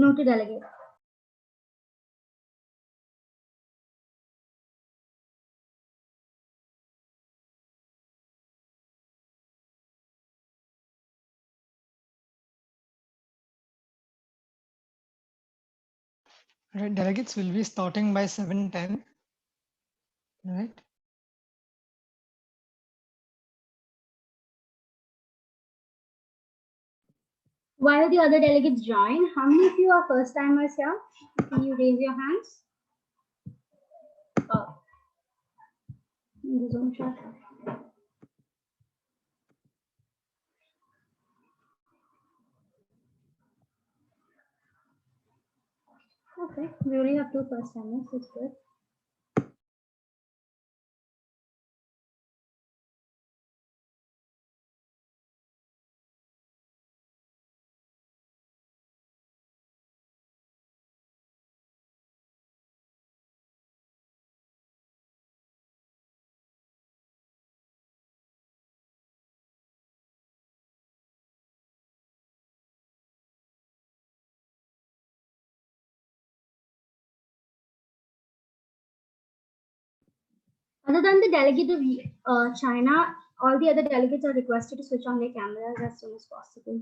No to delegate. Right, delegates will be starting by 7:10. Right. While the other delegates join, how many of you are first timers here? Can you raise your hands? In the Zoom chat. Okay, we only have 2 first timers. That's good. Other than the delegate of China, all the other delegates are requested to switch on their cameras as soon as possible.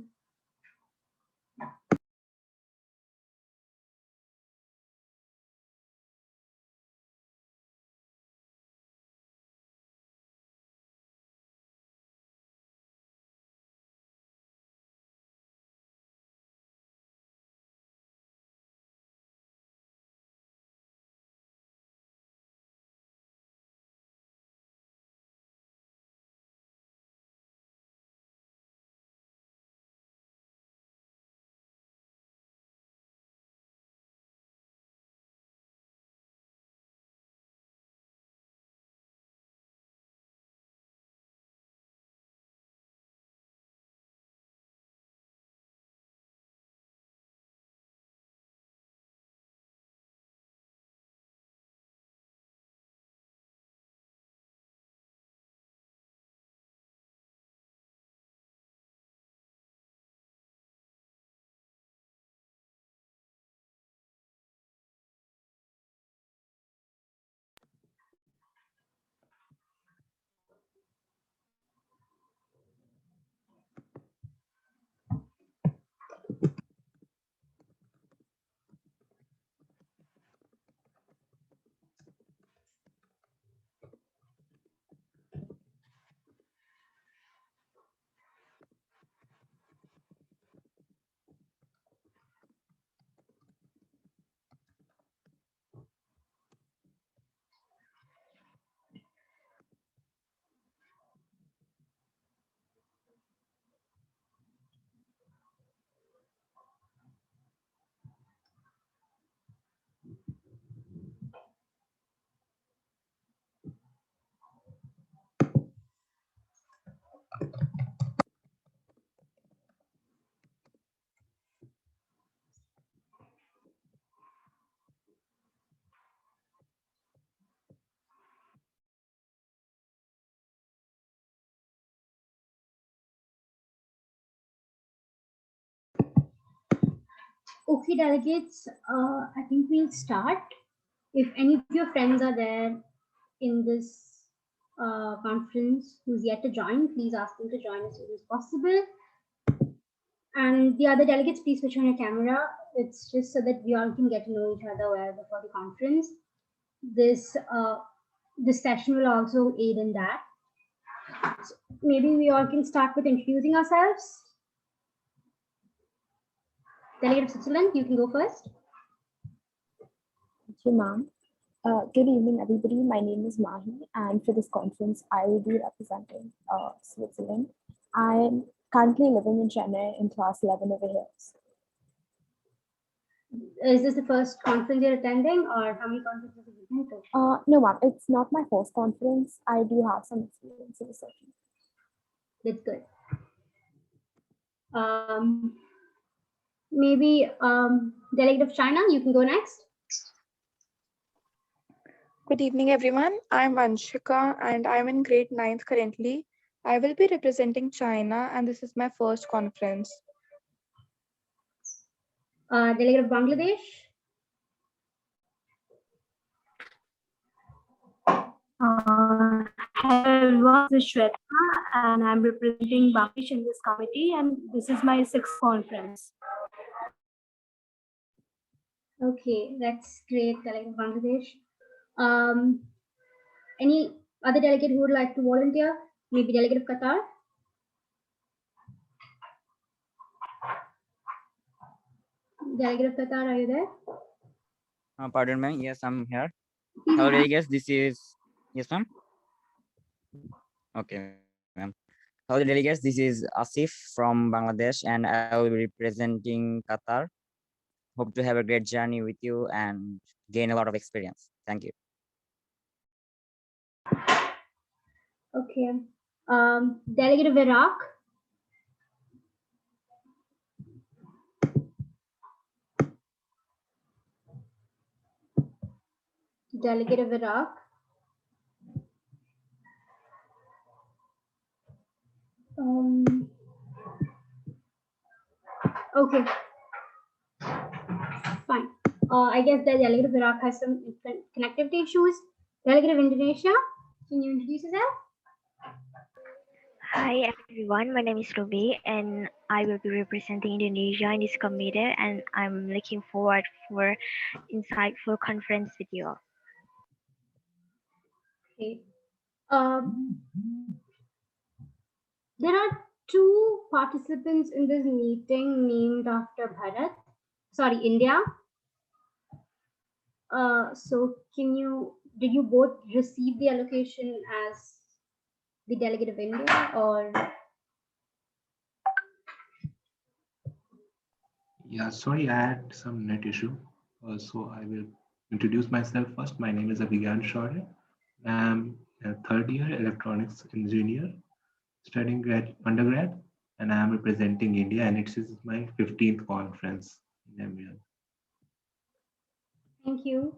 Okay, delegates, I think we'll start. If any of your friends are there in this conference who's yet to join, please ask them to join as soon as possible. And the other delegates, please switch on your camera. It's just so that we all can get to know each other well before the conference. This session will also aid in that. So maybe we all can start with introducing ourselves. Delegate of Switzerland, you can go first. Thank you, ma'am. Good evening, everybody. My name is Mahi, and for this conference, I will be representing Switzerland. I'm currently living in Chennai in class 11 over here. Is this the first conference you're attending, or how many conferences have you been to? No, ma'am, it's not my first conference. I do have some experience in the session. That's good. Maybe Delegate of China, you can go next. Good evening, everyone. I'm Anshika and I'm in grade 9th currently. I will be representing China and this is my first conference. Delegate of Bangladesh. Hello, this is Shweta, and I'm representing Bangladesh in this committee, and this is my sixth conference. Okay, that's great, Delegate of Bangladesh. Any other delegate who would like to volunteer? Maybe Delegate of Qatar? Delegate of Qatar, are you there? Pardon me. Yes, I'm here. Please Hello, announce. delegates. This is yes, ma'am. Okay, ma'am. Hello, delegates. This is Asif from Bangladesh, and I will be representing Qatar. Hope to have a great journey with you and gain a lot of experience. Thank you. Okay. Delegate of Iraq? Delegate of Iraq? Okay. Fine. I guess the delegate of Iraq has some connectivity issues. Delegate of Indonesia, can you introduce yourself? Hi everyone, my name is Ruby and I will be representing Indonesia in this committee and I'm looking forward for insightful conference with you all. Okay. There are two participants in this meeting named after Bharat. Sorry, India. So did you both receive the allocation as the delegate of India or? Yeah, sorry, I had some net issue. So I will introduce myself first. My name is Abhigyan Shaurya. I'm a third year electronics engineer studying undergrad, and I am representing India, and it is my 15th conference in MUN. Thank you.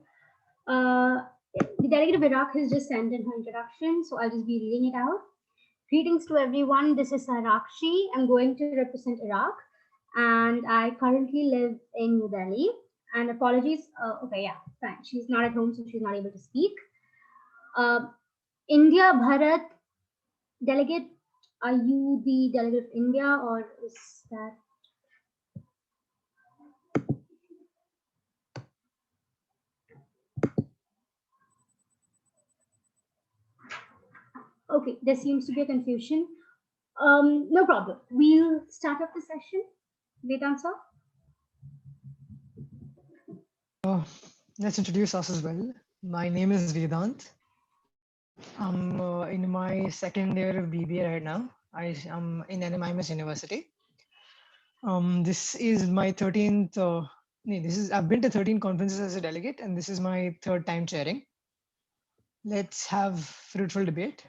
The delegate of Iraq has just sent in her introduction, so I'll just be reading it out. Greetings to everyone. This is Sarakshi. I'm going to represent Iraq, and I currently live in New Delhi. And apologies. Okay, yeah, fine. She's not at home, so she's not able to speak. India, Bharat, delegate. Are you the delegate of India, or is that? Okay, there seems to be a confusion. No problem. We'll start off the session. Vedant sir. Let's introduce us as well. My name is Vedant. I'm in my second year of BBA right now. I'm in NMIMS University. This is my 13th. I've been to 13 conferences as a delegate, and this is my third time chairing. Let's have fruitful debate.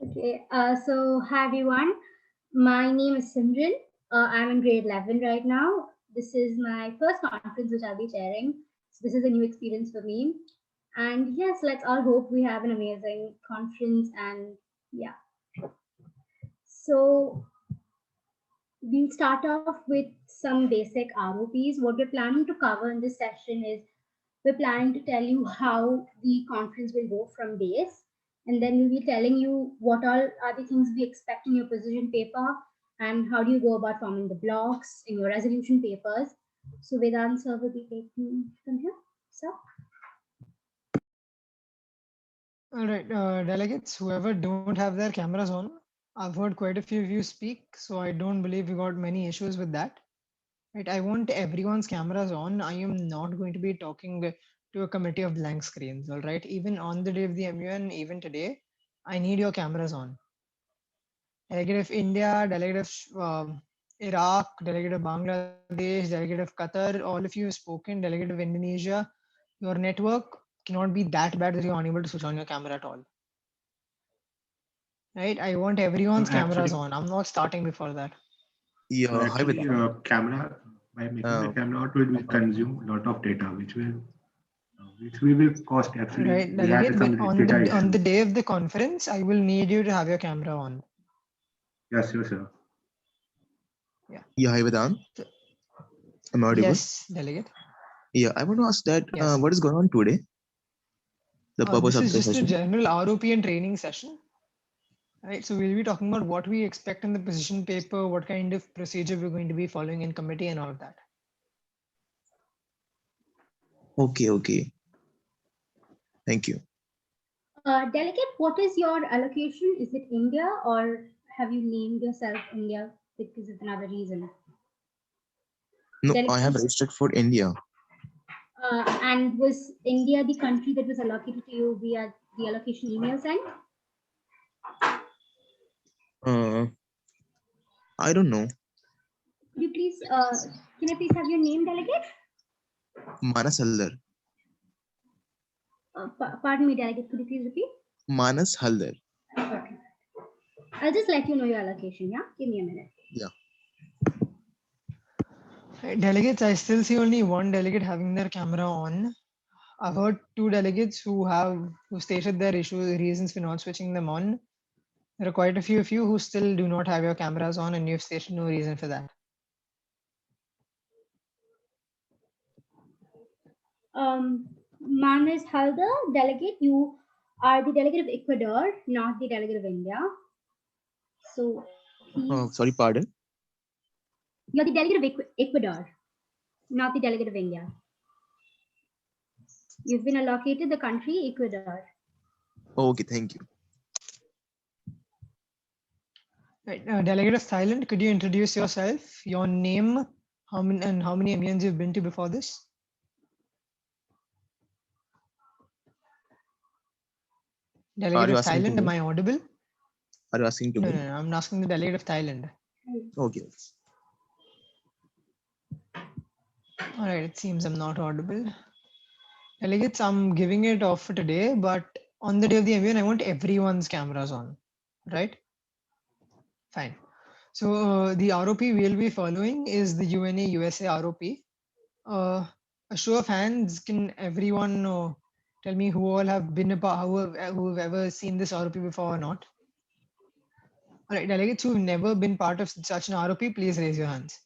Okay. So hi everyone. My name is Simran. I'm in grade 11 right now. This is my first conference which I'll be chairing. So this is a new experience for me. And yes, let's all hope we have an amazing conference. And yeah. So we'll start off with some basic ROPs. What we're planning to cover in this session is we're planning to tell you how the conference will go from base. And then we'll be telling you what all are the things we expect in your position paper and how do you go about forming the blocks in your resolution papers. So Vedant sir will be taking from here. Sir? All right, delegates, whoever don't have their cameras on, I've heard quite a few of you speak, so I don't believe we got many issues with that. Right, I want everyone's cameras on. I am not going to be talking to a committee of blank screens. All right, even on the day of the MUN, even today, I need your cameras on. Delegate of India, delegate of Iraq, delegate of Bangladesh, delegate of Qatar, all of you have spoken, delegate of Indonesia. Your network cannot be that bad that you're unable to switch on your camera at all. Right, I want everyone's cameras on. I'm not starting before that. Yeah, so actually, camera, by making the camera out, will consume a lot of data, which we will cost actually. Right, delegate, but on the day of the conference, I will need you to have your camera on. Yes, sure. Yeah, hi Vedant. Am I audible? Yes, delegate. Yeah, I want to ask that Yes. what is going on today? The purpose This of is the just a session. general ROP and training session. Right. So we'll be talking about what we expect in the position paper, what kind of procedure we're going to be following in committee and all of that. Okay, okay. Thank you. Delegate, what is your allocation? Is it India or have you named yourself India because of another reason? No, Delegate, I have registered for India. and was India the country that was allocated to you via the allocation email sent? I don't know. Could you please, can I please have your name, delegate? Manas Haldar. Pardon me, delegate. Could you please repeat? Manas Haldar. Okay. I'll just let you know your allocation. Yeah, give me a minute. Yeah. Delegates, I still see only one delegate having their camera on. I've heard two delegates who stated their reasons for not switching them on. There are quite a few of you who still do not have your cameras on, and you've stated no reason for that. Manas Haldar, delegate, you are the delegate of Ecuador, not the delegate of India. So please. Sorry, pardon. You're the delegate of Ecuador, not the delegate of India. You've been allocated the country Ecuador. Okay, thank you. Right, delegate of Thailand, could you introduce yourself, your name, how many MUNs you've been to before this? Delegate of Thailand, am I audible? Are you asking to me? No, I'm asking the delegate of Thailand. Okay. All right, it seems I'm not audible. Delegates, I'm giving it off for today, but on the day of the MUN, I want everyone's cameras on, right? Fine. So the ROP we'll be following is the UNA USA ROP. A show of hands, can everyone tell me who all have been who have ever seen this ROP before or not? All right, delegates who've never been part of such an ROP, please raise your hands.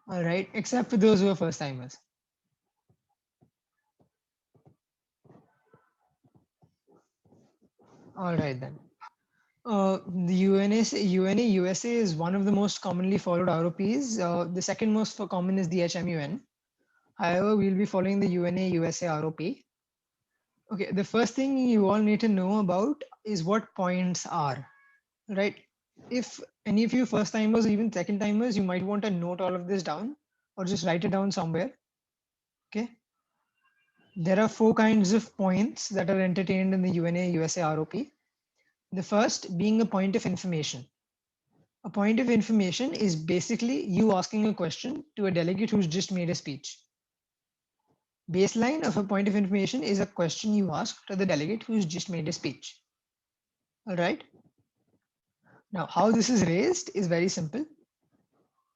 All right, except for those who are first timers. All right then. The UNA USA is one of the most commonly followed ROPs. The second most common is the HMUN. However, we'll be following the UNA USA ROP. Okay, the first thing you all need to know about is what points are, right? If any of you first timers or even second timers, you might want to note all of this down or just write it down somewhere. Okay. There are 4 kinds of points that are entertained in the UNA USA ROP. The first being a point of information. A point of information is basically you asking a question to a delegate who's just made a speech. Baseline of a point of information is a question you ask to the delegate who's just made a speech. All right. Now, how this is raised is very simple.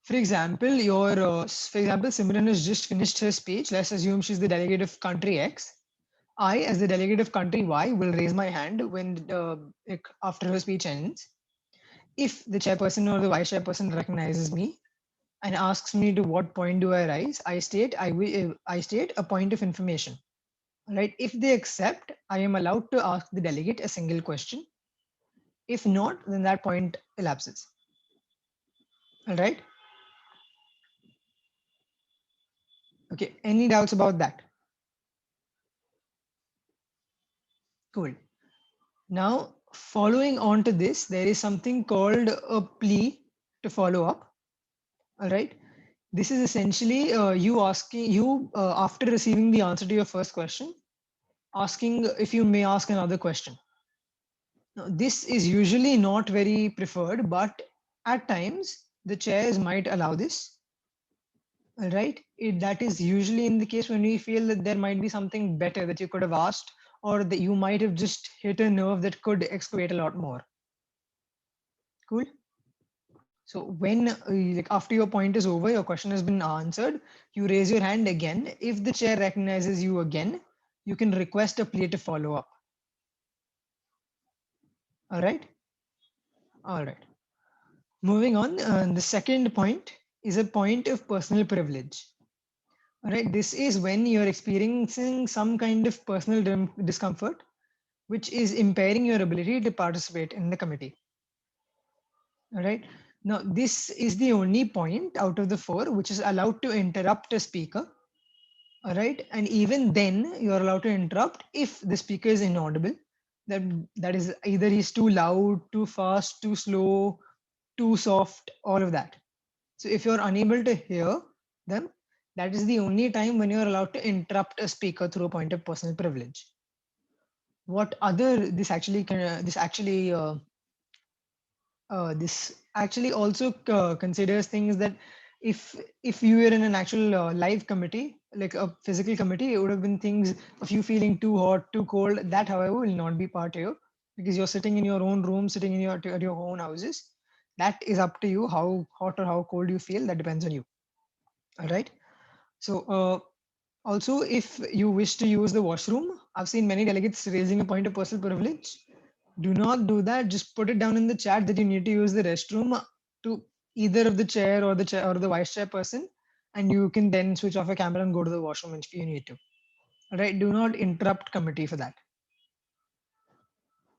For example, Simran has just finished her speech. Let's assume she's the delegate of country X. I, as the delegate of country Y, will raise my hand when after her speech ends. If the chairperson or the vice chairperson recognizes me and asks me to what point do I rise, I state a point of information. Right? If they accept, I am allowed to ask the delegate a single question. If not, then that point elapses. All right. Okay. Any doubts about that? Cool. Now, following on to this, there is something called a plea to follow up. All right. This is essentially you after receiving the answer to your first question, asking if you may ask another question. Now, this is usually not very preferred, but at times the chairs might allow this. All right. That is usually in the case when we feel that there might be something better that you could have asked, or that you might have just hit a nerve that could excavate a lot more. Cool. So when after your point is over, your question has been answered, you raise your hand again. If the chair recognizes you again, you can request a plea to follow up. All right. All right. Moving on, the second point is a point of personal privilege. All right, this is when you're experiencing some kind of personal discomfort, which is impairing your ability to participate in the committee. All right. Now, this is the only point out of the four which is allowed to interrupt a speaker. All right. And even then, you're allowed to interrupt if the speaker is inaudible. That is either he's too loud, too fast, too slow, too soft, all of that. So if you're unable to hear them, that is the only time when you're allowed to interrupt a speaker through a point of personal privilege. What other this actually this actually also considers things that if you were in an actual live committee, like a physical committee, it would have been things of you feeling too hot, too cold. That, however, will not be part of you because you're sitting in your own room, sitting in at your own houses. That is up to you how hot or how cold you feel. That depends on you. All right. So also, if you wish to use the washroom, I've seen many delegates raising a point of personal privilege. Do not do that. Just put it down in the chat that you need to use the restroom to either of the chair or the vice chair person, and you can then switch off your camera and go to the washroom if you need to. All right. Do not interrupt committee for that.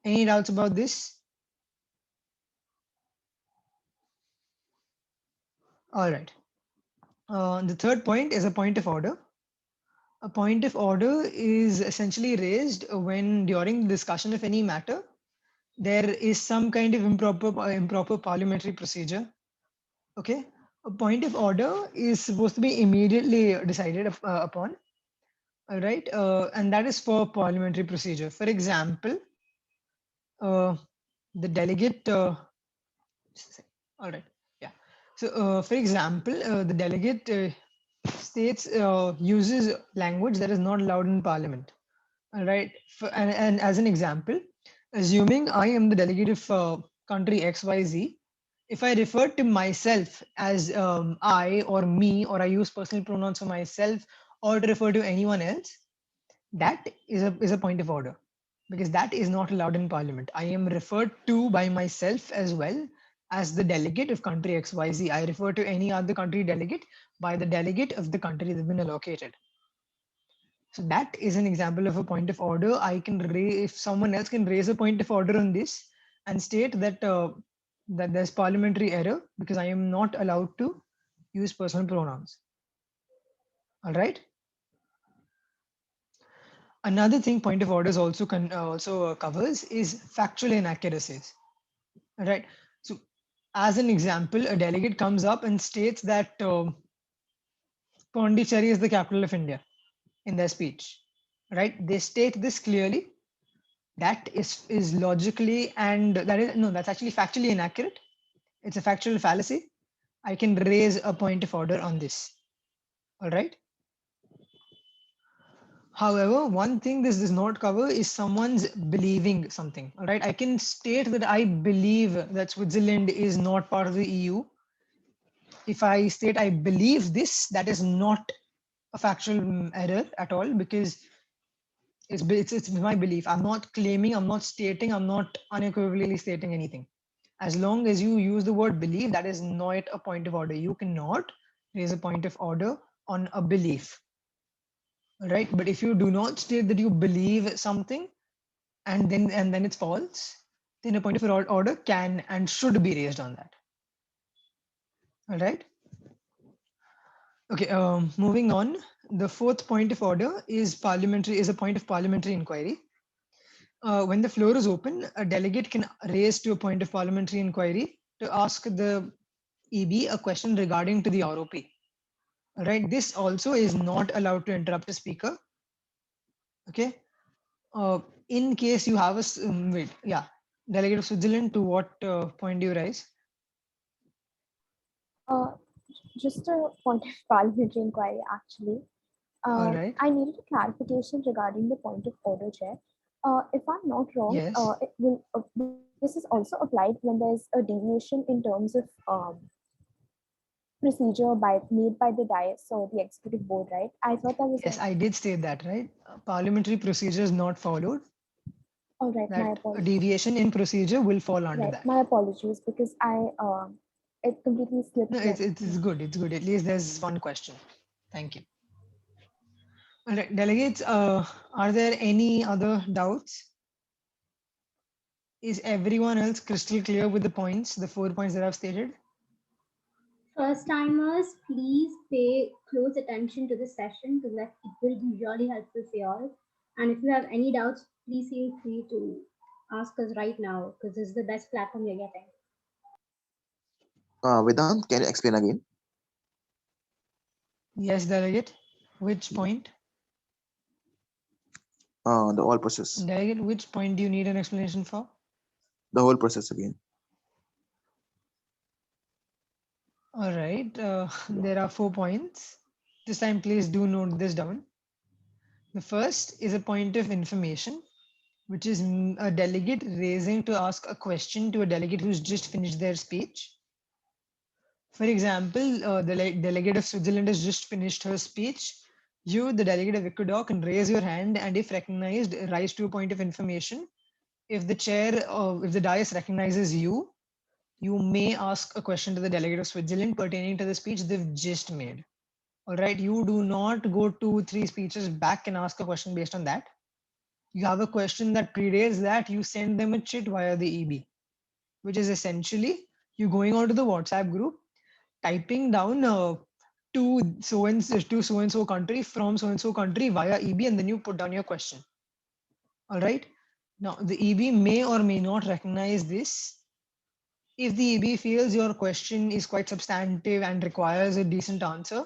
Any doubts about this? All right. The third point is a point of order. A point of order is essentially raised when during the discussion of any matter, there is some kind of improper parliamentary procedure. Okay, a point of order is supposed to be immediately decided upon. All right, and that is for parliamentary procedure. For example, the delegate. All right, yeah. So, for example, the delegate states uses language that is not allowed in parliament. All right, and as an example, assuming I am the delegate of country XYZ, if I refer to myself as I or me, or I use personal pronouns for myself, or to refer to anyone else, that is a point of order because that is not allowed in parliament. I am referred to by myself as well as the delegate of country XYZ. I refer to any other country delegate by the delegate of the country that's been allocated. So that is an example of a point of order. I can raise, if someone else can raise a point of order on this and state that that there's parliamentary error because I am not allowed to use personal pronouns. All right. Another thing point of orders also covers is factual inaccuracies. All right. So as an example, a delegate comes up and states that Pondicherry is the capital of India in their speech. Right. They state this clearly. That is logically and that's actually factually inaccurate. It's a factual fallacy. I can raise a point of order on this. All right. However, one thing this does not cover is someone's believing something. All right. I can state that I believe that Switzerland is not part of the EU. If I state I believe this, that is not a factual error at all because it's my belief. I'm not claiming, I'm not stating, I'm not unequivocally stating anything. As long as you use the word believe, that is not a point of order. You cannot raise a point of order on a belief. Right? But if you do not state that you believe something and then it's false, then a point of order can and should be raised on that. All right. Okay, moving on. The fourth point of order is a point of parliamentary inquiry. When the floor is open, a delegate can raise to a point of parliamentary inquiry to ask the EB a question regarding to the ROP. Right, this also is not allowed to interrupt a speaker. Okay, in case you have delegate of Switzerland, to what point do you rise? Just a point of parliamentary inquiry, actually. All right. I needed a clarification regarding the point of order, Chair. If I'm not wrong, Yes. this is also applied when there's a deviation in terms of procedure made by the dais or the executive board, right? I thought that was. Yes, I did state that, right? Parliamentary procedure is not followed. All right, my That a apologies. deviation in procedure will fall under Right, that. my apologies, because I It completely slipped. No, my it's good. It's good. At least there's one question. Thank you. All right, delegates, are there any other doubts? Is everyone else crystal clear with the points, the 4 points that I've stated? First timers, please pay close attention to the session because it will be really helpful for you all. And if you have any doubts, please feel free to ask us right now because this is the best platform you're getting. Vedant, can you explain again? Yes, delegate. Which point? The whole process. Delegate, which point do you need an explanation for? The whole process again. All right, there are 4 points. This time, please do note this down. The first is a point of information, which is a delegate raising to ask a question to a delegate who's just finished their speech. For example, the delegate of Switzerland has just finished her speech. You, the delegate of Ecuador, can raise your hand and if recognized, rise to a point of information. If the chair, if the dais recognizes you, you may ask a question to the delegate of Switzerland pertaining to the speech they've just made. All right, you do not go 2-3 speeches back and ask a question based on that. You have a question that predates that, you send them a chit via the EB, which is essentially you going onto the WhatsApp group, typing down to so and so country from so and so country via EB, and then you put down your question. All right. Now the EB may or may not recognize this. If the EB feels your question is quite substantive and requires a decent answer,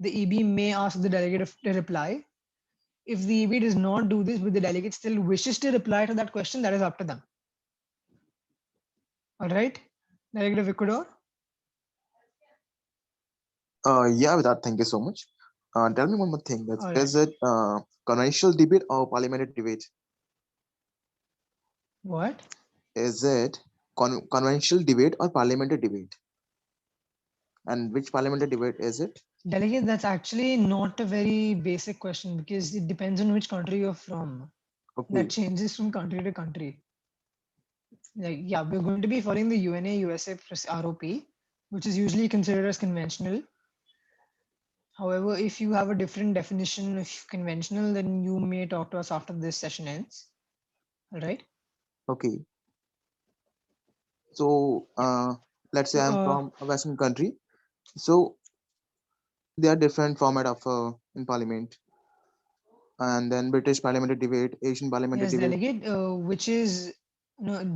the EB may ask the delegate to reply. If the EB does not do this, but the delegate still wishes to reply to that question, that is up to them. All right, delegate of Ecuador. Yeah, Vedant, thank you so much. Tell me one more thing. All Is right. it conventional debate or parliamentary debate? What? Is it conventional debate or parliamentary debate? And which parliamentary debate is it? Delegate, that's actually not a very basic question because it depends on which country you're from. Okay. That changes from country to country. Like, yeah, we're going to be following the UNA USA ROP, which is usually considered as conventional. However, if you have a different definition of conventional, then you may talk to us after this session ends. All right. Okay. So let's say So, I'm from a Western country. So there are different format of in parliament, and then British parliamentary debate, Asian parliamentary yes, debate. delegate, which is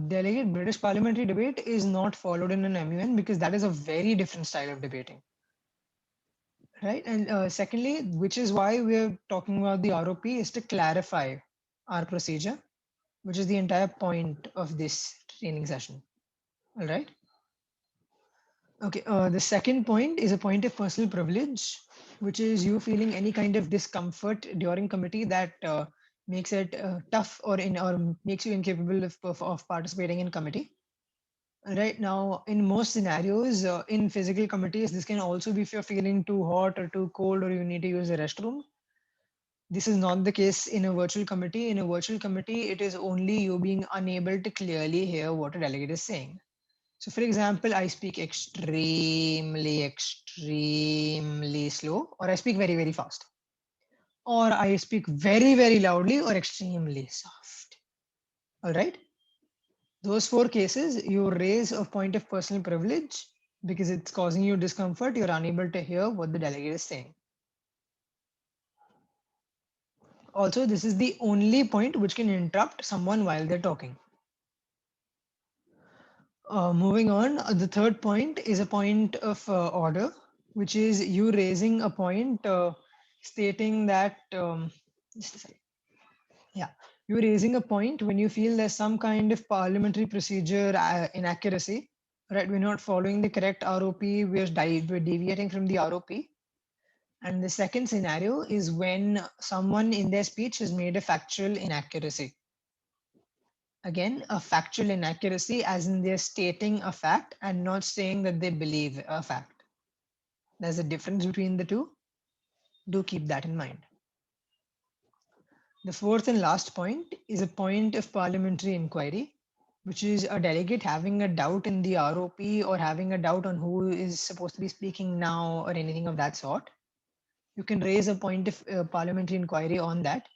delegate British parliamentary debate is not followed in an MUN because that is a very different style of debating. Right. And secondly, which is why we're talking about the ROP is to clarify our procedure, which is the entire point of this training session. All right. Okay. The second point is a point of personal privilege, which is you feeling any kind of discomfort during committee that makes it tough or makes you incapable of participating in committee. Right now, in most scenarios, in physical committees, this can also be if you're feeling too hot or too cold or you need to use the restroom. This is not the case in a virtual committee. In a virtual committee, it is only you being unable to clearly hear what a delegate is saying. So for example, I speak extremely slow, or I speak very, very fast, or I speak very, very loudly or extremely soft. All right. Those 4 cases, you raise a point of personal privilege because it's causing you discomfort. You're unable to hear what the delegate is saying. Also, this is the only point which can interrupt someone while they're talking. Moving on, the third point is a point of order, which is you raising a point stating that, just a second. Yeah, you're raising a point when you feel there's some kind of parliamentary procedure inaccuracy, right? We're not following the correct ROP, we're deviating from the ROP. And the second scenario is when someone in their speech has made a factual inaccuracy. Again, a factual inaccuracy as in they're stating a fact and not saying that they believe a fact. There's a difference between the two. Do keep that in mind. The fourth and last point is a point of parliamentary inquiry, which is a delegate having a doubt in the ROP or having a doubt on who is supposed to be speaking now or anything of that sort, you can raise a point of parliamentary inquiry on that.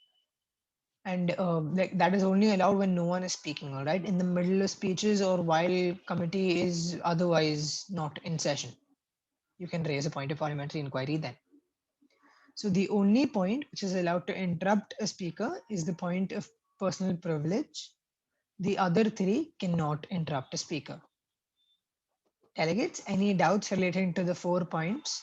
And like that is only allowed when no one is speaking, all right, in the middle of speeches or while committee is otherwise not in session. You can raise a point of parliamentary inquiry then. So the only point which is allowed to interrupt a speaker is the point of personal privilege. The other three cannot interrupt a speaker. Delegates, any doubts relating to the 4 points?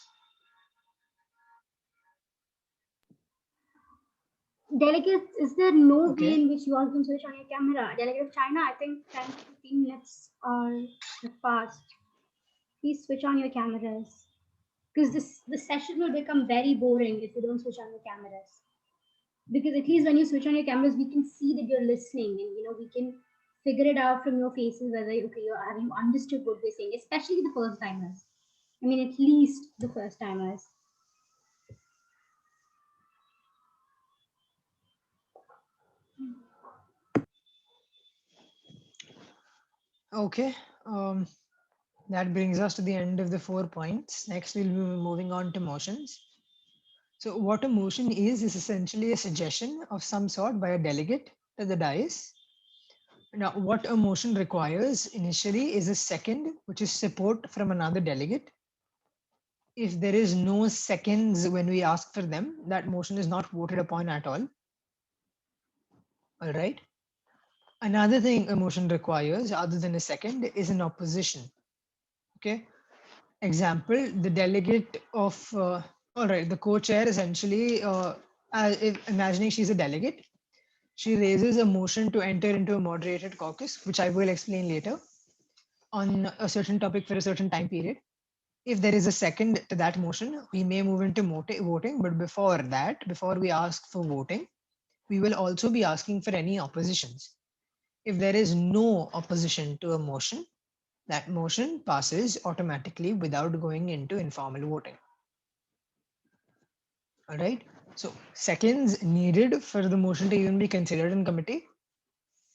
Delegates, is there no Okay. way in which you all can switch on your camera? Delegate of China, I think 10 to 15 minutes have passed. Please switch on your cameras. Because the session will become very boring if you don't switch on your cameras. Because at least when you switch on your cameras, we can see that you're listening, and we can figure it out from your faces whether have you understood what we're saying, especially the first timers. I mean, at least the first timers. Okay. That brings us to the end of the 4 points. Next, we'll be moving on to motions. So what a motion is essentially a suggestion of some sort by a delegate to the dais. Now, what a motion requires initially is a second, which is support from another delegate. If there is no seconds when we ask for them, that motion is not voted upon at all. All right. Another thing a motion requires, other than a second, is an opposition. Okay. Example, the delegate of, all right, the co-chair essentially, if imagining she's a delegate, she raises a motion to enter into a moderated caucus, which I will explain later, on a certain topic for a certain time period. If there is a second to that motion, we may move into voting, but before that, before we ask for voting, we will also be asking for any oppositions. If there is no opposition to a motion, that motion passes automatically without going into informal voting. All right. So seconds needed for the motion to even be considered in committee,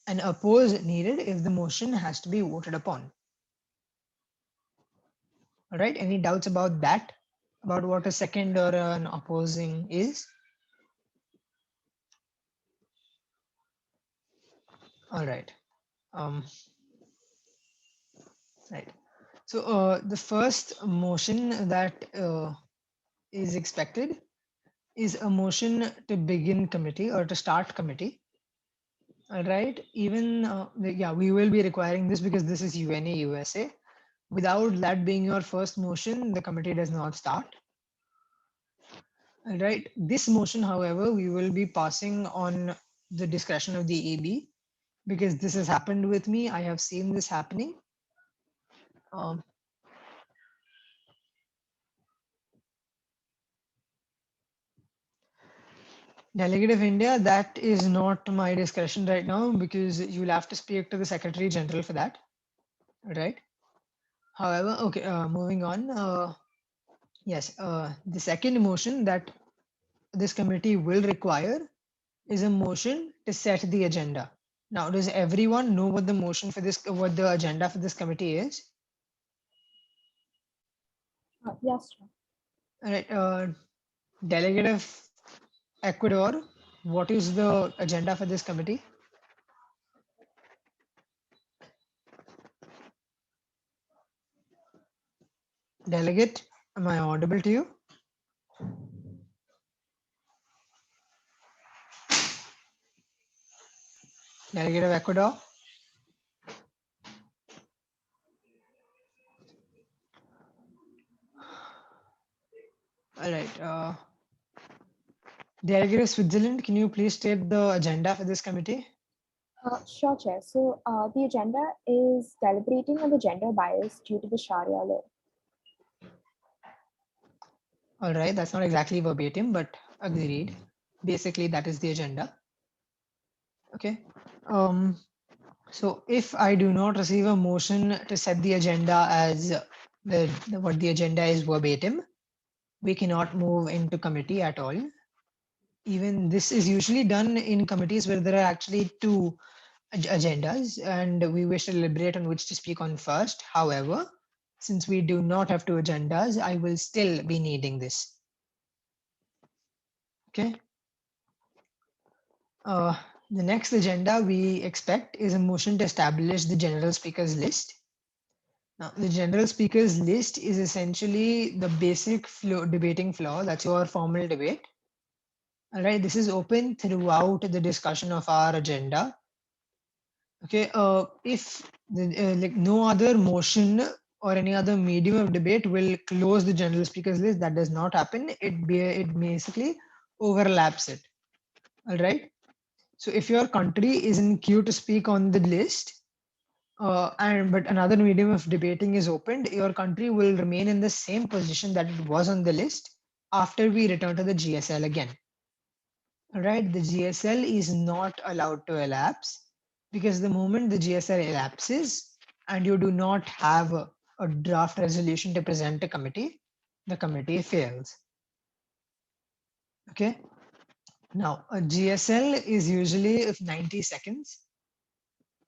and oppose needed if the motion has to be voted upon. All right. Any doubts about that? About what a second or an opposing is? All right. Right. So the first motion that is expected is a motion to begin committee or to start committee. All right. Even yeah, we will be requiring this because this is UNA USA. Without that being your first motion, the committee does not start. All right. This motion, however, we will be passing on the discretion of the AB because this has happened with me. I have seen this happening. Delegate of India, that is not my discretion right now because you'll have to speak to the Secretary General for that. Right. However, okay, moving on. Yes, the second motion that this committee will require is a motion to set the agenda. Now, does everyone know what the motion for this, what the agenda for this committee is? Yes, sir. All right, Delegate of Ecuador, what is the agenda for this committee? Delegate, am I audible to you? Delegate of Ecuador? All right. Delegate of Switzerland, can you please state the agenda for this committee? Sure, Chair. So the agenda is deliberating on the gender bias due to the Sharia law. All right, that's not exactly verbatim, but agreed. Basically, that is the agenda. Okay. So if I do not receive a motion to set the agenda as what the agenda is verbatim, we cannot move into committee at all. Even this is usually done in committees where there are actually two agendas, and we wish to deliberate on which to speak on first. However, since we do not have 2 agendas, I will still be needing this. Okay. The next agenda we expect is a motion to establish the general speakers list. Now, the general speakers list is essentially the basic debating floor. That's your formal debate. All right, this is open throughout the discussion of our agenda. Okay, if like no other motion or any other medium of debate will close the general speakers list, that does not happen. It basically overlaps it. All right. So if your country is in queue to speak on the list, but another medium of debating is opened, your country will remain in the same position that it was on the list after we return to the GSL again. All right, the GSL is not allowed to elapse because the moment the GSL elapses and you do not have a draft resolution to present to committee, the committee fails. Okay. Now, a GSL is usually of 90 seconds.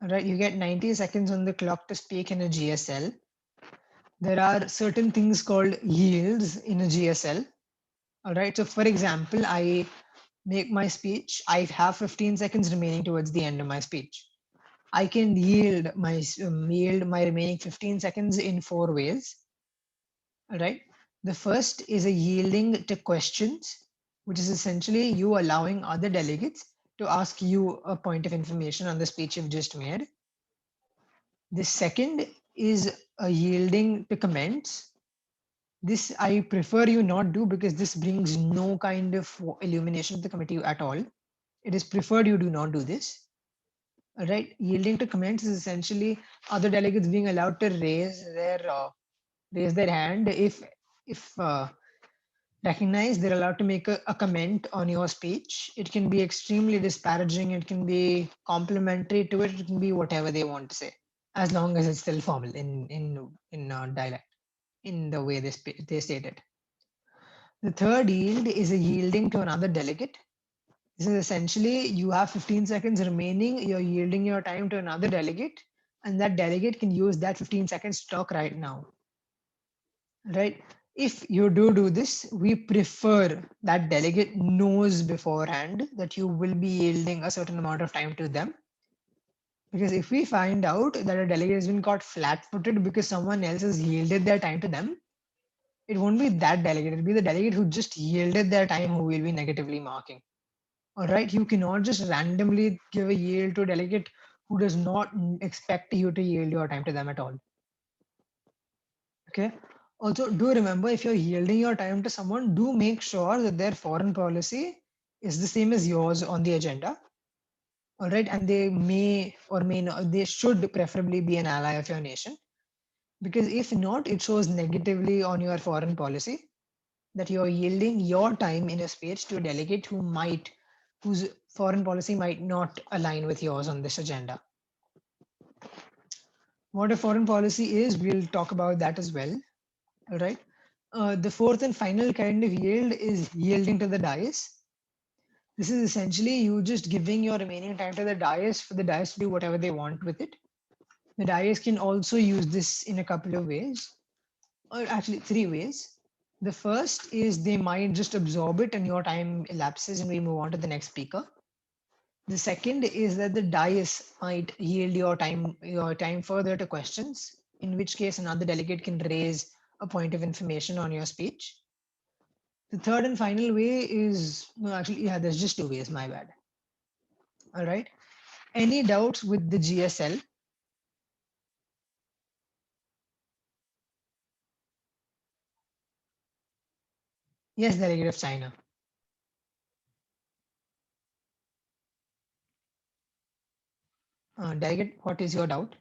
All right, you get 90 seconds on the clock to speak in a GSL. There are certain things called yields in a GSL. All right, so for example, I make my speech. I have 15 seconds remaining towards the end of my speech. I can yield my remaining 15 seconds in 4 ways. All right. The first is a yielding to questions, which is essentially you allowing other delegates to ask you a point of information on the speech you've just made. The second is a yielding to comments. This I prefer you not do because this brings no kind of illumination to the committee at all. It is preferred you do not do this. All right, yielding to comments is essentially other delegates being allowed to raise their hand if recognized. They're allowed to make a comment on your speech. It can be extremely disparaging. It can be complimentary to it. It can be whatever they want to say, as long as it's still formal in dialect, in the way they state it. The third yield is a yielding to another delegate. This is essentially you have 15 seconds remaining, you're yielding your time to another delegate, and that delegate can use that 15 seconds to talk right now. Right? If you do this, we prefer that delegate knows beforehand that you will be yielding a certain amount of time to them. Because if we find out that a delegate has been caught flat-footed because someone else has yielded their time to them, it won't be that delegate. It'll be the delegate who just yielded their time who will be negatively marking. All right, you cannot just randomly give a yield to a delegate who does not expect you to yield your time to them at all. Okay. Also, do remember if you're yielding your time to someone, do make sure that their foreign policy is the same as yours on the agenda. All right, and they may or may not, they should preferably be an ally of your nation. Because if not, it shows negatively on your foreign policy that you're yielding your time in a speech to a delegate whose foreign policy might not align with yours on this agenda. What a foreign policy is, we'll talk about that as well. All right. The fourth and final kind of yield is yielding to the dais. This is essentially you just giving your remaining time to the dais for the dais to do whatever they want with it. The dais can also use this in a couple of ways, or actually 3 ways. The first is they might just absorb it and your time elapses and we move on to the next speaker. The second is that the dais might yield your time further to questions, in which case another delegate can raise a point of information on your speech. The third and final way is, no, actually, yeah, there's just 2 ways, my bad. All right. Any doubts with the GSL? Yes, delegate of China. Delegate, what is your doubt?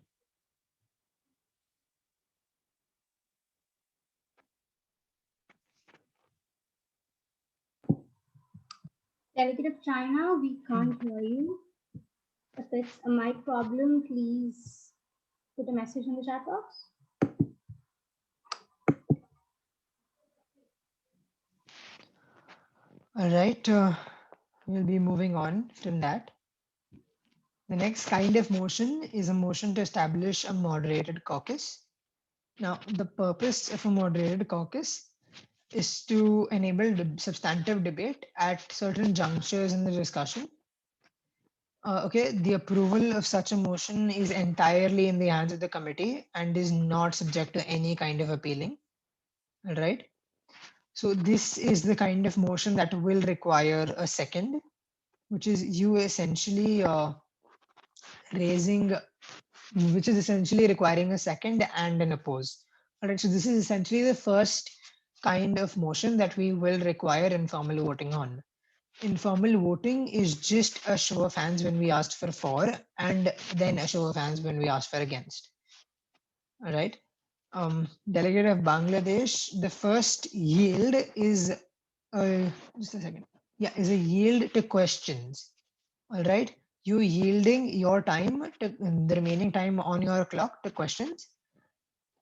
Delegate of China, we can't hear you. If it's a mic problem, please put a message in the chat box. All right, we'll be moving on from that. The next kind of motion is a motion to establish a moderated caucus. Now, the purpose of a moderated caucus is to enable substantive debate at certain junctures in the discussion. Okay, the approval of such a motion is entirely in the hands of the committee and is not subject to any kind of appealing. All right. So this is the kind of motion that will require a second, which is you essentially raising, which is essentially requiring a second and an oppose. All right. So this is essentially the first kind of motion that we will require informal voting on. Informal voting is just a show of hands when we asked for and then a show of hands when we asked for against. All right. Delegate of Bangladesh, the first yield is just a second. Yeah, is a yield to questions. All right. You yielding your time to the remaining time on your clock to questions,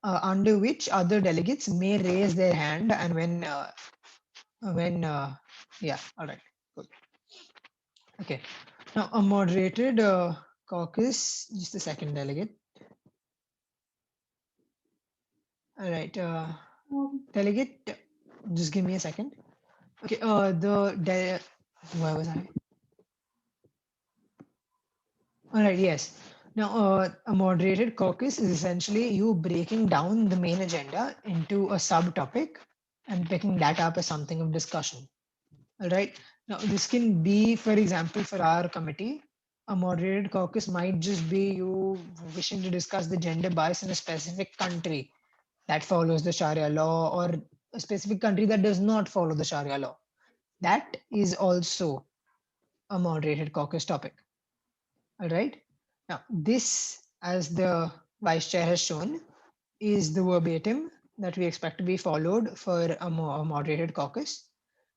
under which other delegates may raise their hand, and yeah, all right, good. Okay, now a moderated caucus, just a second, delegate. All right, delegate, just give me a second. Okay, where was I? All right, yes. Now, a moderated caucus is essentially you breaking down the main agenda into a subtopic and picking that up as something of discussion. All right. Now, this can be, for example, for our committee, a moderated caucus might just be you wishing to discuss the gender bias in a specific country that follows the Sharia law or a specific country that does not follow the Sharia law. That is also a moderated caucus topic. All right. Now, this, as the vice chair has shown, is the verbatim that we expect to be followed for a moderated caucus,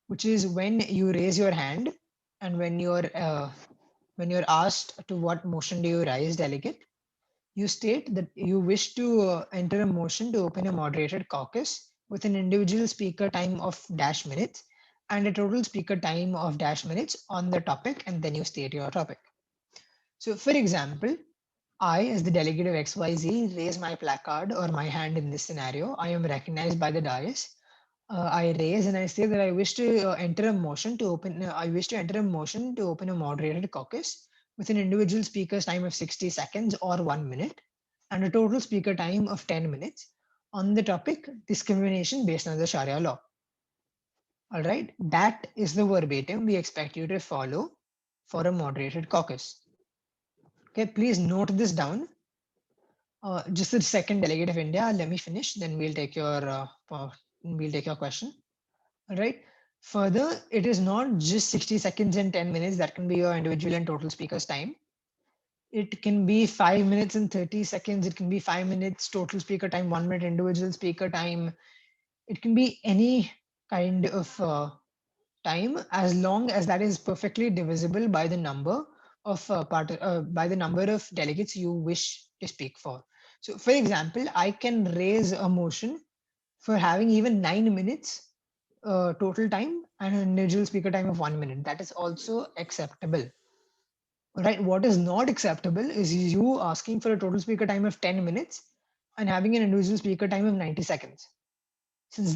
which is when you raise your hand and when you're asked to what motion do you rise, delegate, you state that you wish to enter a motion to open a moderated caucus with an individual speaker time of dash minutes and a total speaker time of dash minutes on the topic, and then you state your topic. So, for example, I, as the delegate of XYZ, raise my placard or my hand in this scenario. I am recognized by the dais. I raise and I say that I wish to enter a motion to open. I wish to enter a motion to open a moderated caucus with an individual speaker's time of 60 seconds or 1 minute, and a total speaker time of 10 minutes on the topic discrimination based on the Sharia law. All right, that is the verbatim we expect you to follow for a moderated caucus. Okay, please note this down. Just the second delegate of India. Let me finish, then we'll take your question. All right. Further, it is not just 60 seconds and 10 minutes that can be your individual and total speaker's time. It can be 5 minutes and 30 seconds. It can be 5 minutes total speaker time, 1 minute individual speaker time. It can be any kind of time, as long as that is perfectly divisible by the number of by the number of delegates you wish to speak for. So, for example, I can raise a motion for having even 9 minutes total time and an individual speaker time of 1 minute. That is also acceptable. Right? What is not acceptable is you asking for a total speaker time of 10 minutes and having an individual speaker time of 90 seconds. Since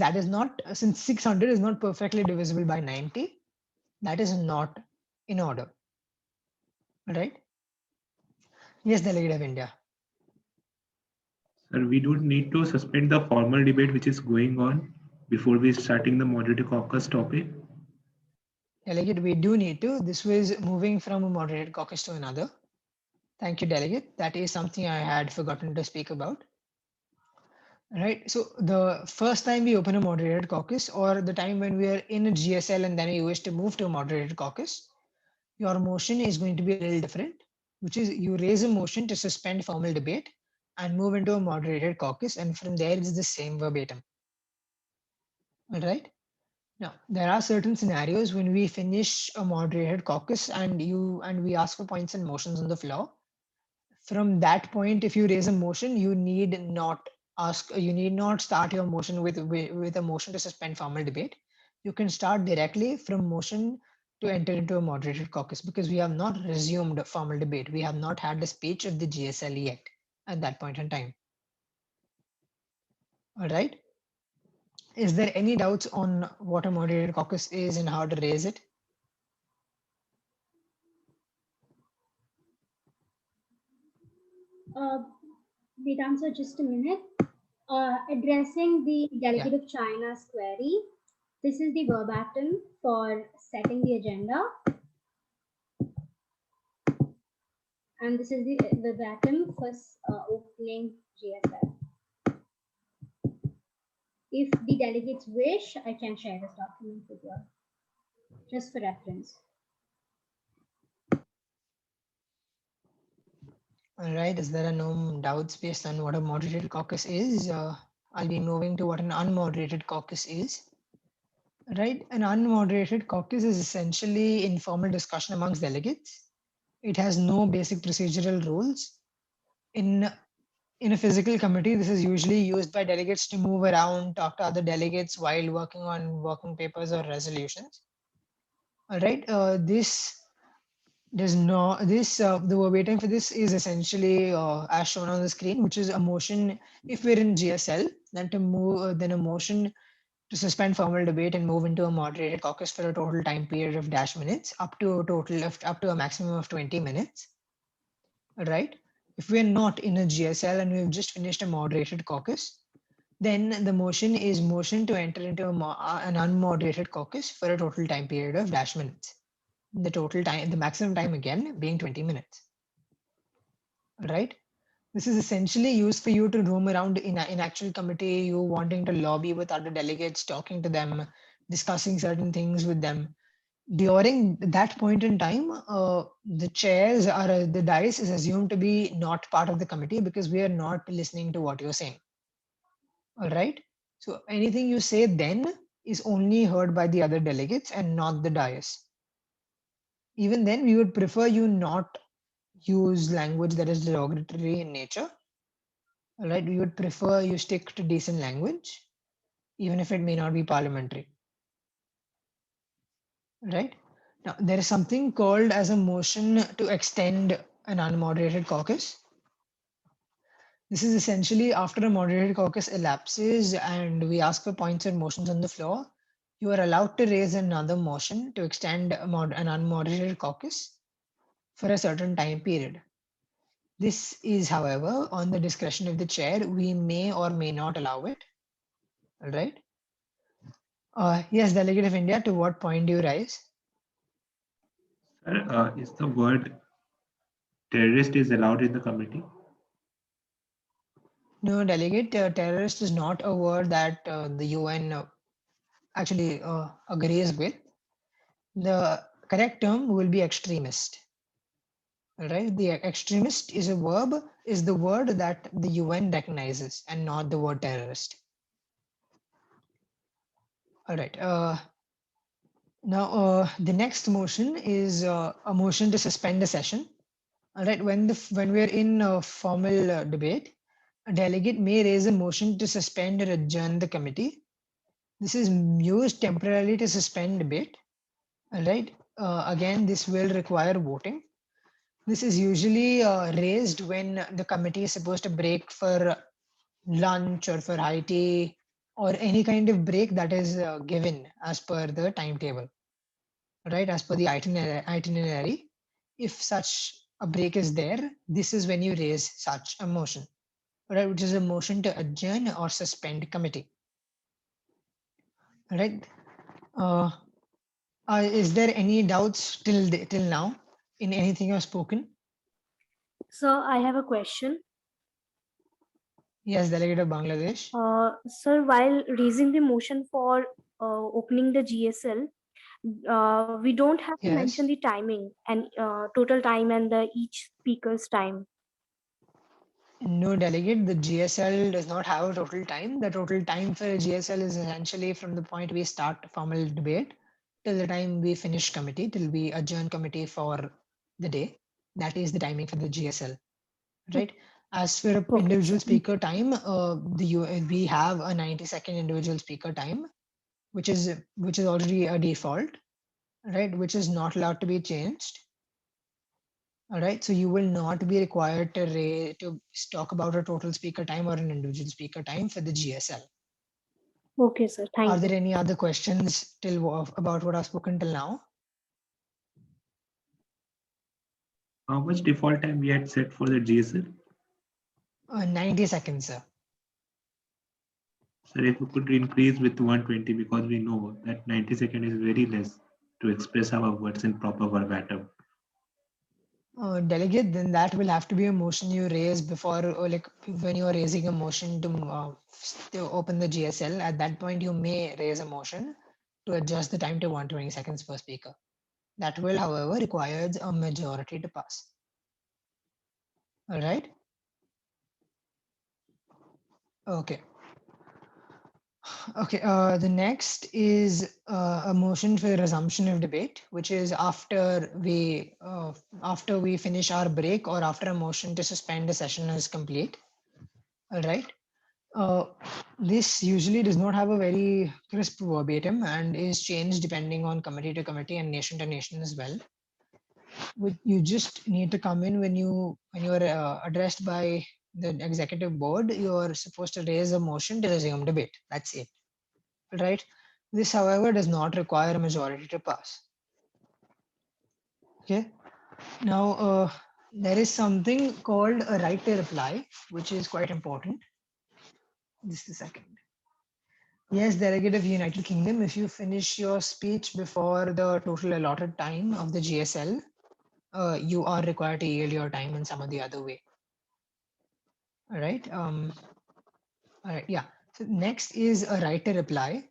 600 is not perfectly divisible by 90, that is not in order. All right. Yes, Delegate of India. Sir, we don't need to suspend the formal debate which is going on before we starting the moderated caucus topic. Delegate, we do need to. This was moving from a moderated caucus to another. Thank you, Delegate. That is something I had forgotten to speak about. All right. So the first time we open a moderated caucus, or the time when we are in a GSL and then we wish to move to a moderated caucus, your motion is going to be a little different, which is you raise a motion to suspend formal debate and move into a moderated caucus, and from there it's the same verbatim. All right. Now, there are certain scenarios when we finish a moderated caucus and we ask for points and motions on the floor. From that point, if you raise a motion, you need not start your motion with a motion to suspend formal debate. You can start directly from motion to enter into a moderated caucus because we have not resumed a formal debate. We have not had a speech of the GSL yet at that point in time. All right. Is there any doubts on what a moderated caucus is and how to raise it? Wait, answer just a minute. Addressing the delegate of China's query, this is the verbatim for setting the agenda. And this is the verbatim for opening GSL. If the delegates wish, I can share this document with you, just for reference. All right, as there are no doubts based on what a moderated caucus is, I'll be moving to what an unmoderated caucus is. Right, an unmoderated caucus is essentially informal discussion amongst delegates. It has no basic procedural rules. In a physical committee, this is usually used by delegates to move around, talk to other delegates while working on working papers or resolutions. All right, this does not, the verbatim for this is essentially as shown on the screen, which is a motion, if we're in GSL, then to move, then a motion to suspend formal debate and move into a moderated caucus for a total time period of dash minutes, up to a maximum of 20 minutes. All right. If we're not in a GSL and we've just finished a moderated caucus, then the motion is motion to enter into an unmoderated caucus for a total time period of dash minutes. The total time, the maximum time again being 20 minutes. All right. This is essentially used for you to roam around in actual committee, you wanting to lobby with other delegates, talking to them, discussing certain things with them. During that point in time, the chairs or the dais is assumed to be not part of the committee because we are not listening to what you're saying. All right. So anything you say then is only heard by the other delegates and not the dais. Even then, we would prefer you not use language that is derogatory in nature. All right, we would prefer you stick to decent language, even if it may not be parliamentary. Right? Now, there is something called as a motion to extend an unmoderated caucus. This is essentially after a moderated caucus elapses and we ask for points or motions on the floor, you are allowed to raise another motion to extend an unmoderated caucus for a certain time period. This is, however, on the discretion of the chair. We may or may not allow it. All right. Yes, Delegate of India, to what point do you rise? Sir, is the word terrorist is allowed in the committee? No, Delegate, terrorist is not a word that the UN actually agrees with. The correct term will be extremist. All right, the extremist is a verb, is the word that the UN recognizes and not the word terrorist. All right. Now, the next motion is a motion to suspend a session. All right, when we're in a formal debate, a delegate may raise a motion to suspend or adjourn the committee. This is used temporarily to suspend debate. All right. Again, this will require voting. This is usually raised when the committee is supposed to break for lunch or for high tea or any kind of break that is given as per the timetable. Right, as per the itinerary. If such a break is there, this is when you raise such a motion, right, which is a motion to adjourn or suspend committee. Right. Is there any doubts till now in anything I've spoken? So I have a question. Yes, Delegate of Bangladesh. Sir, while raising the motion for opening the GSL, we don't have to mention the timing and total time and the each speaker's time. No, Delegate, the GSL does not have a total time. The total time for a GSL is essentially from the point we start formal debate till the time we finish committee, till we adjourn committee for the day. That is the timing for the GSL, right? As for individual speaker time, we have a 90-second individual speaker time, which is already a default. right, which is not allowed to be changed. All right, so you will not be required to talk about a total speaker time or an individual speaker time for the GSL. Okay, sir. Are Thank there you. any other questions about what I've spoken till now? How much default time we had set for the GSL? 90 seconds, sir. Sir, if we could increase with 120, because we know that 90 seconds is very less to express our words in proper verbatim. Delegate, then that will have to be a motion you raise before, or like when you are raising a motion to open the GSL. At that point, you may raise a motion to adjust the time to 120 seconds per speaker. That will, however, requires a majority to pass. All right. Okay. Okay, the next is a motion for resumption of debate, which is after we finish our break or after a motion to suspend the session is complete. All right. This usually does not have a very crisp verbatim and is changed depending on committee to committee and nation to nation as well. You just need to come in when you are addressed by the executive board. You are supposed to raise a motion to resume debate. That's it. Right. This, however, does not require a majority to pass. Okay. Now, there is something called a right to reply, which is quite important. Just a second. Yes, delegate of United Kingdom, if you finish your speech before the total allotted time of the GSL, you are required to yield your time in some or the other way. All right. All right. Yeah. So next is a right to reply,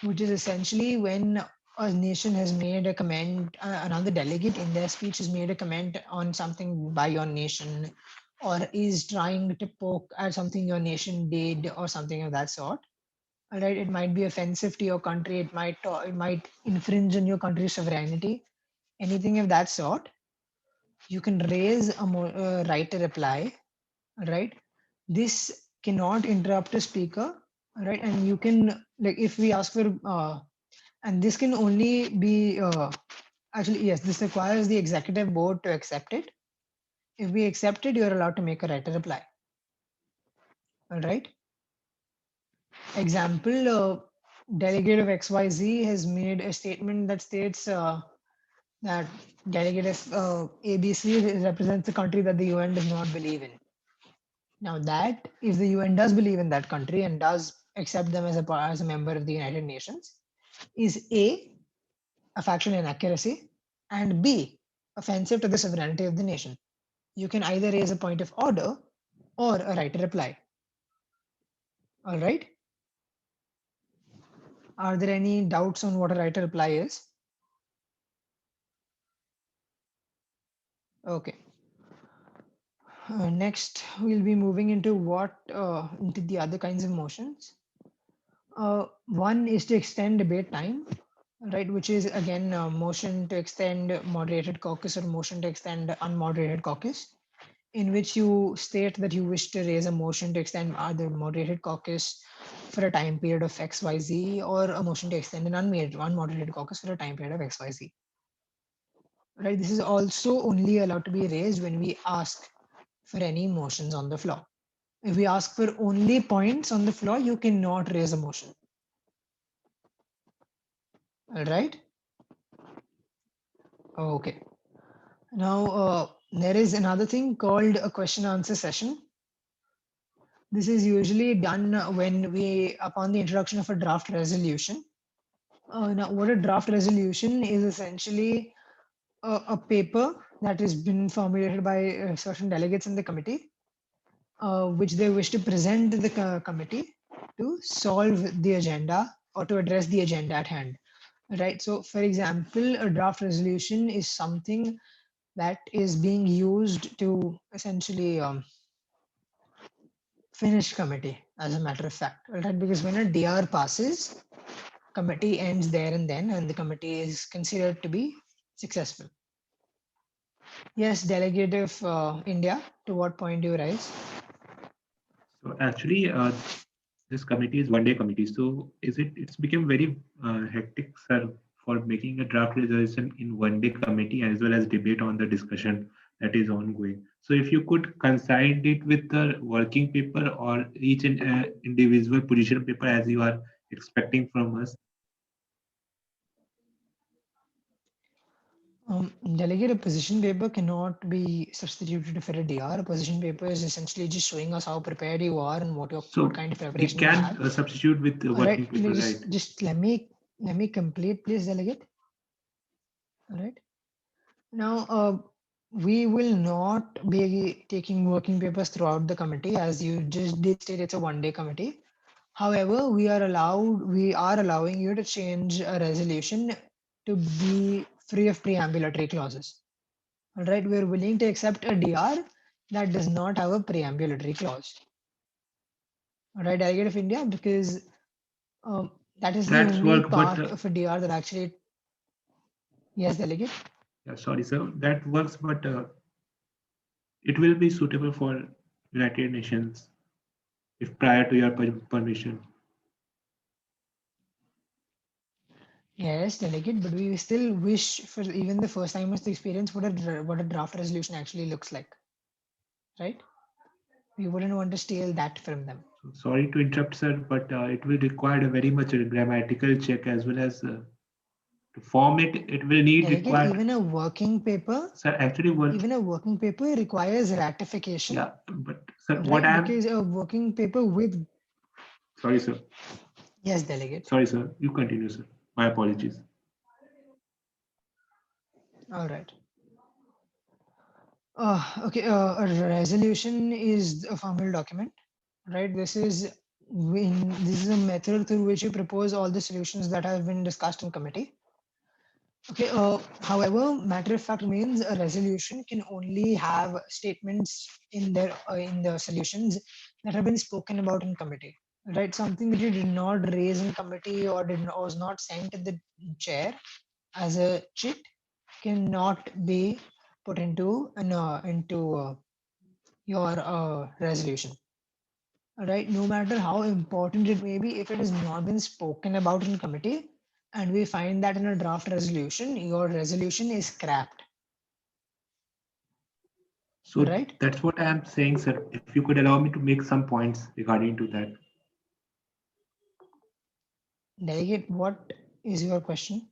which is essentially when a nation has made a comment, another delegate in their speech has made a comment on something by your nation, or is trying to poke at something your nation did or something of that sort. All right, it might be offensive to your country. It might infringe on your country's sovereignty. Anything of that sort. You can raise a right to reply. All right. This cannot interrupt a speaker. All right, and you can, like, if we ask for and this can only be actually, yes, this requires the executive board to accept it. If we accept it, you're allowed to make a right to reply. All right. Example, delegate of XYZ has made a statement that states that delegate of ABC represents a country that the UN does not believe in. Now that if the UN does believe in that country and does accept them as a member of the United Nations, is A, a factual inaccuracy, and B, offensive to the sovereignty of the nation. You can either raise a point of order or a right to reply. All right. Are there any doubts on what a right to reply is? Okay. Next, we'll be moving into into the other kinds of motions. One is to extend debate time, right, which is again a motion to extend moderated caucus or motion to extend unmoderated caucus, in which you state that you wish to raise a motion to extend either moderated caucus for a time period of XYZ or a motion to extend an unmoderated caucus for a time period of XYZ. Right, this is also only allowed to be raised when we ask for any motions on the floor. If we ask for only points on the floor, you cannot raise a motion. All right. Okay. Now, there is another thing called a question answer session. This is usually done when upon the introduction of a draft resolution. Now, what a draft resolution is essentially a paper that has been formulated by certain delegates in the committee, which they wish to present to the committee to solve the agenda or to address the agenda at hand. Right. So, for example, a draft resolution is something that is being used to essentially finish committee, as a matter of fact. Right. Because when a DR passes, committee ends there and then, and the committee is considered to be successful. Yes, delegate of India, to what point do you rise? So actually, this committee is one-day committee. So it's become very hectic, sir, for making a draft resolution in one day committee as well as debate on the discussion that is ongoing. So if you could coincide it with the working paper or each individual position paper as you are expecting from us. Delegate, a position paper cannot be substituted for a DR. A position paper is essentially just showing us how prepared you are and what kind of We preparation you have. can substitute with the All working right, paper, just, right? just let me complete, please, Delegate. All right. Now, we will not be taking working papers throughout the committee, as you just did state it's a one-day committee. However, we are allowing you to change a resolution to be free of preambulatory clauses. All right, we are willing to accept a DR that does not have a preambulatory clause. All right, Delegate of India, because that is the only part of a DR that actually. Yes, Delegate. Yeah, sorry, sir. That works, but it will be suitable for United Nations if prior to your permission. Yes, Delegate, but we still wish for even the first timers to experience what a draft resolution actually looks like, right? We wouldn't want to steal that from them. Sorry to interrupt, sir, but it will require a very much a grammatical check as well as to form it. It will need Delegate, even a working paper. Sir, actually, even a working paper requires ratification. Yeah, but sir, right? what I am because a working paper with. Sorry, sir. Yes, Delegate. Sorry, sir. You continue, sir. My apologies. All right. Okay, a resolution is a formal document, right? This is a method through which you propose all the solutions that have been discussed in committee. Okay, however, matter of fact means a resolution can only have statements in the solutions that have been spoken about in committee, right? Something that you did not raise in committee or was not sent to the chair as a chit cannot be put into your resolution. All right, no matter how important it may be, if it has not been spoken about in committee, and we find that in a draft resolution, your resolution is scrapped. So right? That's what I am saying, sir. If you could allow me to make some points regarding to that. Delegate, what is your question?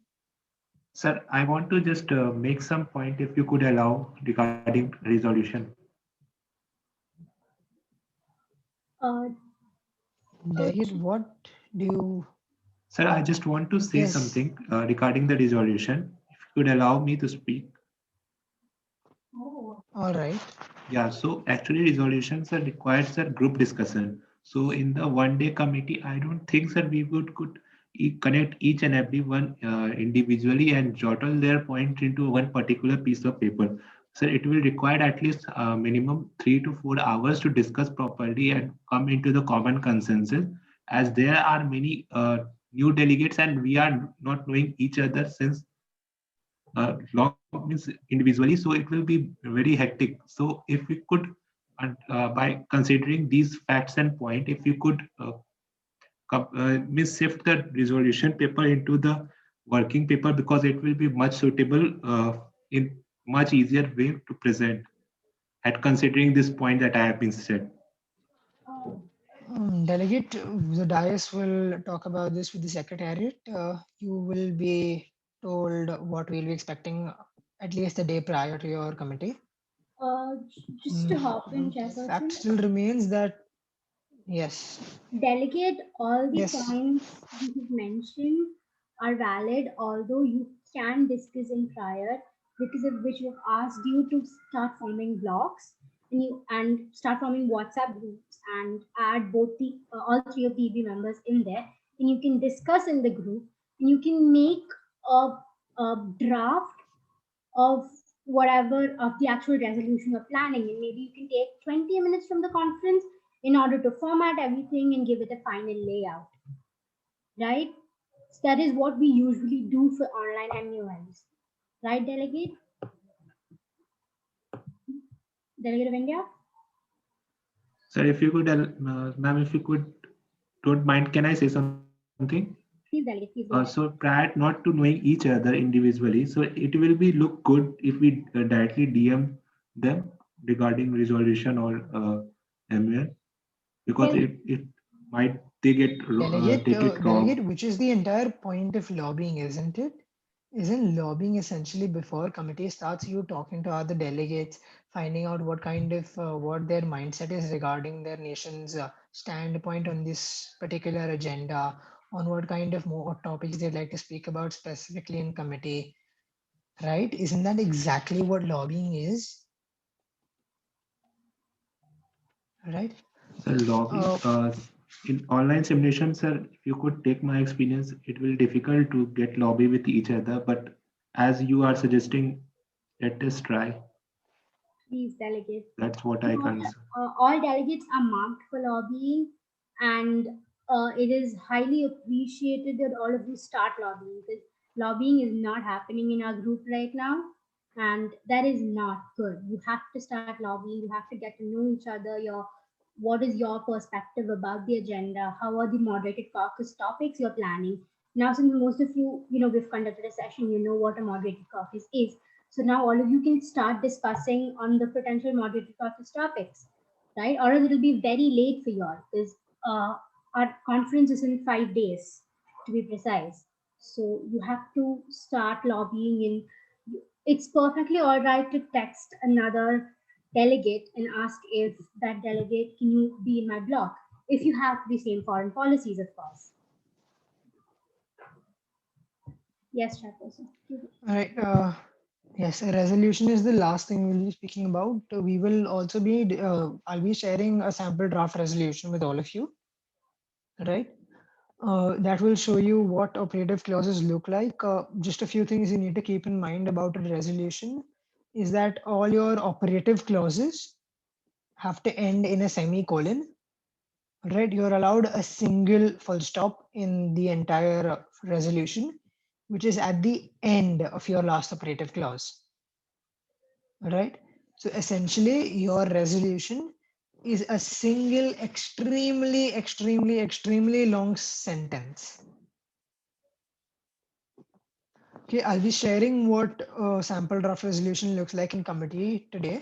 Sir, I want to just make some point if you could allow regarding resolution. Delegate, what do you... Sir, I just want to say something regarding the resolution. If you could allow me to speak. All right. Yeah, so actually resolutions are required, sir, group discussion. So in the one-day committee, I don't think, sir, we could connect each and every one individually and jot all their point into one particular piece of paper. So it will require at least minimum 3 to 4 hours to discuss properly and come into the common consensus, as there are many new delegates and we are not knowing each other since long means individually, so it will be very hectic. So if we could, by considering these facts and point, if you could shift the resolution paper into the working paper, because it will be much suitable in much easier way to present at considering this point that I have been said. Delegate, the dais will talk about this with the secretariat. You will be told what we'll be expecting at least a day prior to your committee. Just to hop in, Chairperson. Fact still remains that, yes. Delegate, all the points you have mentioned are valid, although you can discuss in prior, because of which we've asked you to start forming blocks and start forming WhatsApp groups and add both the all three of the EB members in there, and you can discuss in the group, and you can make a draft of whatever of the actual resolution you're planning, and maybe you can take 20 minutes from the conference in order to format everything and give it a final layout, right? So that is what we usually do for online MUNs, right, Delegate? Delegate of India? Sir, if you could, ma'am, if you could, don't mind, can I say something? Please, delegate, please go ahead. So prior not to knowing each other individually, so it will be look good if we directly DM them regarding resolution or MUN, because it might they get Delegate, take it wrong. delegate, which is the entire point of lobbying, isn't it? Isn't lobbying essentially before committee starts, you talking to other delegates, finding out what kind of what their mindset is regarding their nation's standpoint on this particular agenda, on what kind of more topics they'd like to speak about specifically in committee, right? Isn't that exactly what lobbying is? Right? So lobbying in online simulation, sir, if you could take my experience, it will difficult to get lobby with each other, but as you are suggesting, let us try. Please, delegate. That's what I can say. All delegates are marked for lobbying, and it is highly appreciated that all of you start lobbying, because lobbying is not happening in our group right now, and that is not good. You have to start lobbying. You have to get to know each other. What is your perspective about the agenda? How are the moderated caucus topics you're planning? Now, since most of you, we've conducted a session, you know what a moderated caucus is. So now all of you can start discussing on the potential moderated caucus topics, right? Or it'll be very late for you all, because our conference is in 5 days, to be precise. So you have to start lobbying in. It's perfectly all right to text another delegate and ask if that delegate can you be in my block, if you have the same foreign policies, of course. Yes, Chairperson. All right. Yes, a resolution is the last thing we'll be speaking about. We will also be, I'll be sharing a sample draft resolution with all of you, right? That will show you what operative clauses look like. Just a few things you need to keep in mind about a resolution is that all your operative clauses have to end in a semicolon, right? You're allowed a single full stop in the entire resolution, which is at the end of your last operative clause. Right? So essentially, your resolution is a single extremely long sentence. Okay, I'll be sharing what sample draft resolution looks like in committee today.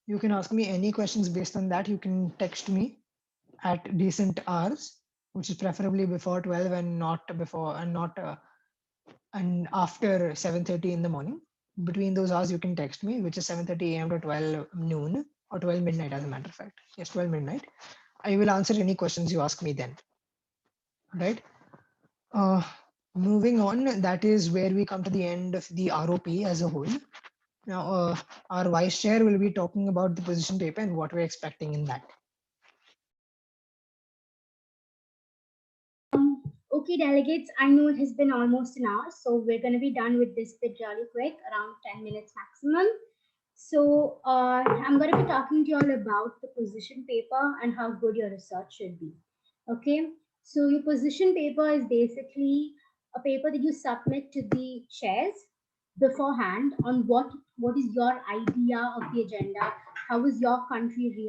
You can ask me any questions based on that. You can text me at decent hours, which is preferably before 12 and not before and not and after 7:30 in the morning. Between those hours, you can text me, which is 7:30 a.m. to 12 noon or 12 midnight, as a matter of fact. Yes, 12 midnight. I will answer any questions you ask me then. Right? Moving on, that is where we come to the end of the ROP as a whole. Now, our vice chair will be talking about the position paper and what we're expecting in that. Okay, delegates, I know it has been almost an hour, so we're going to be done with this bit really quick, around 10 minutes maximum. So I'm going to be talking to you all about the position paper and how good your research should be. Okay, so your position paper is basically a paper that you submit to the chairs beforehand on what is your idea of the agenda, how is your country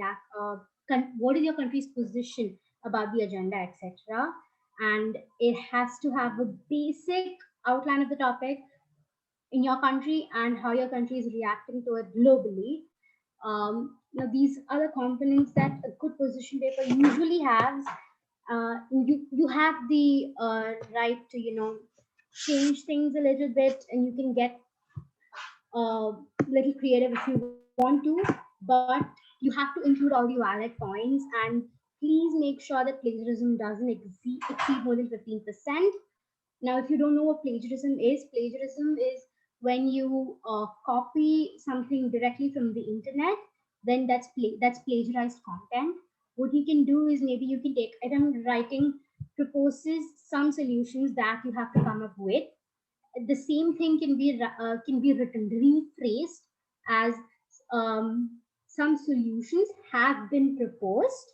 what is your country's position about the agenda, etc. And it has to have a basic outline of the topic in your country and how your country is reacting to it globally. Now these are the components that a good position paper usually has. You have the right to change things a little bit, and you can get a little creative if you want to, but you have to include all the valid points, and please make sure that plagiarism doesn't exceed more than 15%. Now, if you don't know what plagiarism is when you copy something directly from the internet, then that's plagiarized content. What you can do is maybe you can take item writing proposes some solutions that you have to come up with. The same thing can be written rephrased as some solutions have been proposed.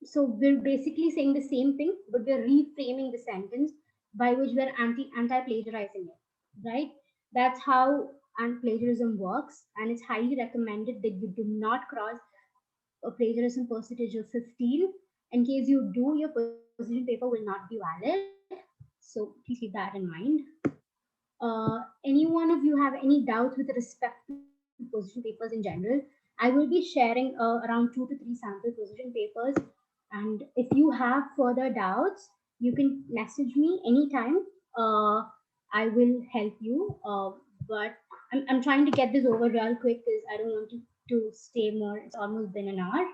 So we're basically saying the same thing, but we're reframing the sentence by which we're anti-plagiarizing it, right? That's how plagiarism works, and it's highly recommended that you do not cross a plagiarism percentage of 15. In case you do, your position paper will not be valid. So please keep that in mind. Any one of you have any doubts with respect to position papers in general? I will be sharing around 2 to 3 sample position papers. And if you have further doubts, you can message me anytime. I will help you. But I'm trying to get this over real quick because I don't want to stay more. It's almost been an hour.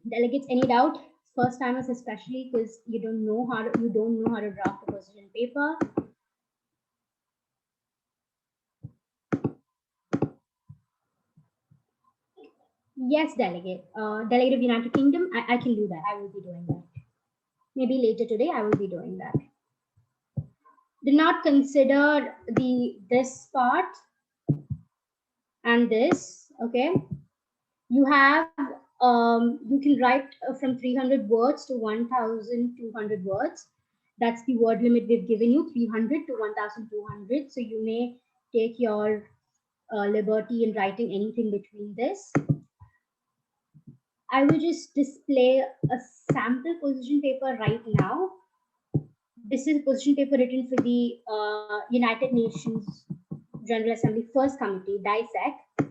Delegates, any doubt? First timers especially, because you don't know how to draft a position paper. Yes, delegate. Delegate of United Kingdom, I can do that. I will be doing that. Maybe later today, I will be doing that. Do not consider this part and this. Okay, you have you can write from 300 words to 1,200 words. That's the word limit we've given you, 300 to 1,200. So you may take your liberty in writing anything between this. I will just display a sample position paper right now. This is position paper written for the United Nations General Assembly First Committee, DISEC,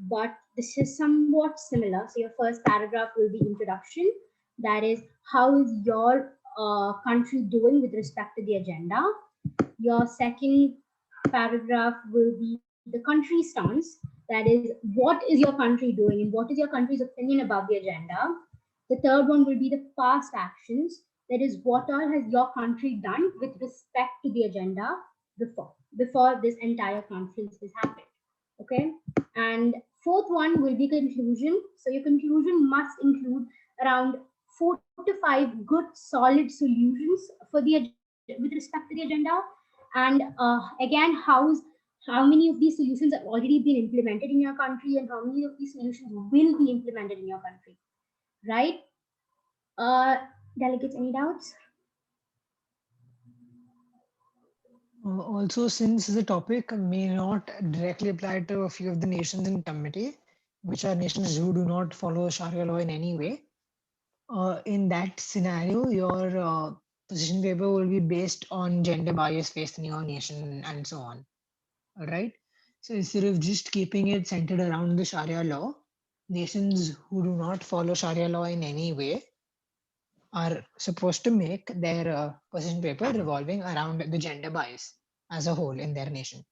but this is somewhat similar. So your first paragraph will be introduction. That is, how is your country doing with respect to the agenda? Your second paragraph will be the country stance. That is, what is your country doing and what is your country's opinion about the agenda? The third one will be the past actions. That is, what all has your country done with respect to the agenda before this entire conference has happened. Okay. And fourth one will be conclusion. So your conclusion must include around 4 to 5 good solid solutions for with respect to the agenda. And again, how many of these solutions have already been implemented in your country and how many of these solutions will be implemented in your country, right? Delegates, any doubts? Also, since the topic may not directly apply to a few of the nations in committee, which are nations who do not follow Sharia law in any way, in that scenario, your position paper will be based on gender bias faced in your nation and so on. All right. So instead of just keeping it centered around the Sharia law, nations who do not follow Sharia law in any way are supposed to make their position paper revolving around the gender bias as a whole in their nation.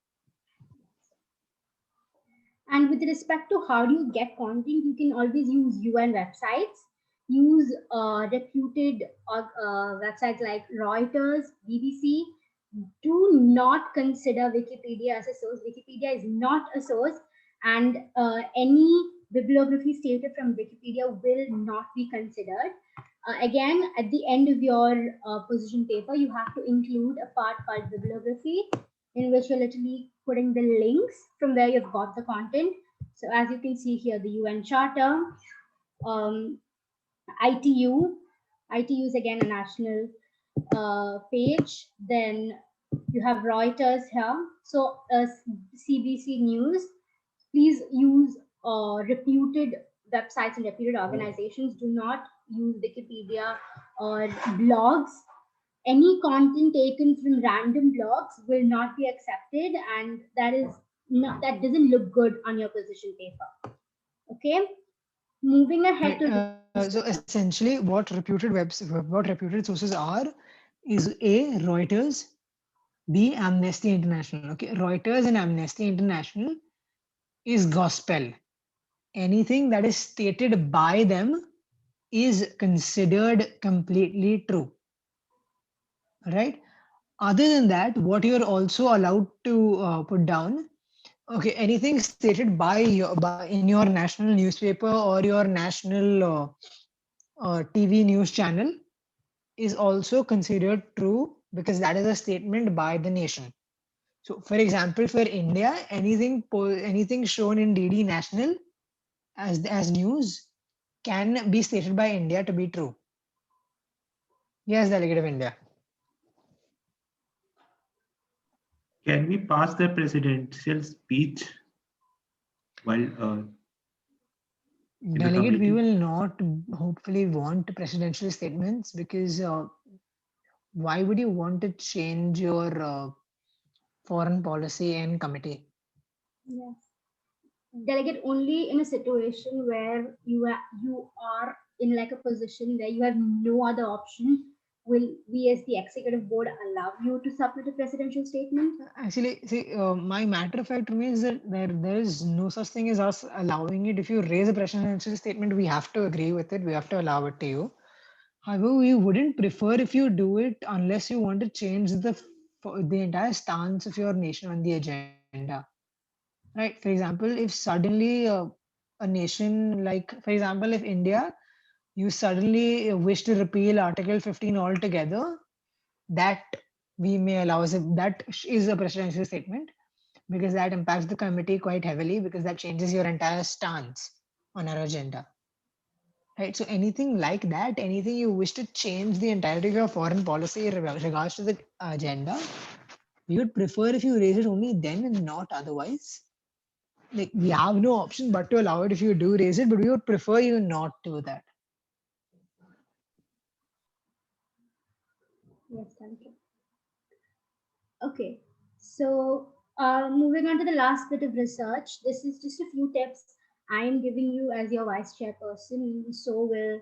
And with respect to how do you get content, you can always use UN websites, use reputed websites like Reuters, BBC. Do not consider Wikipedia as a source. Wikipedia is not a source, and any bibliography stated from Wikipedia will not be considered. Again, at the end of your position paper, you have to include a part called bibliography, in which you're literally putting the links from where you've got the content. So as you can see here, the UN Charter, ITU is again a national page. Then you have Reuters here. So CBC News, please use reputed websites and reputed organizations. Do not use Wikipedia or blogs. Any content taken from random blogs will not be accepted, and that doesn't look good on your position paper. Okay, moving ahead to so essentially what reputed sources are is A, Reuters, B, Amnesty International. Okay, Reuters and Amnesty International is gospel. Anything that is stated by them is considered completely true. Right? Other than that, what you're also allowed to put down, okay, anything stated by in your national newspaper or your national TV news channel is also considered true because that is a statement by the nation. So, for example, for India, anything shown in DD National as news can be stated by India to be true. Yes, Delegate of India. Can we pass the presidential speech while in the Delegate, we committee? will not hopefully want presidential statements because why would you want to change your foreign policy in committee? Yes. Delegate only in a situation where you are in like a position where you have no other option. Will we, as the executive board, allow you to submit a presidential statement? Actually, see, my matter of fact remains that there is no such thing as us allowing it. If you raise a presidential statement, we have to agree with it. We have to allow it to you. However, we wouldn't prefer if you do it unless you want to change the entire stance of your nation on the agenda. Right? For example, if suddenly a nation like, for example, if India, you suddenly wish to repeal Article 15 altogether, that we may allow us. That is a presidential statement because that impacts the committee quite heavily because that changes your entire stance on our agenda. Right. So anything like that, anything you wish to change the entirety of your foreign policy in regards to the agenda, we would prefer if you raise it only then and not otherwise. Like we have no option but to allow it if you do raise it, but we would prefer you not to do that. Yes, thank you. Okay, so moving on to the last bit of research, this is just a few tips I am giving you as your vice chairperson, so will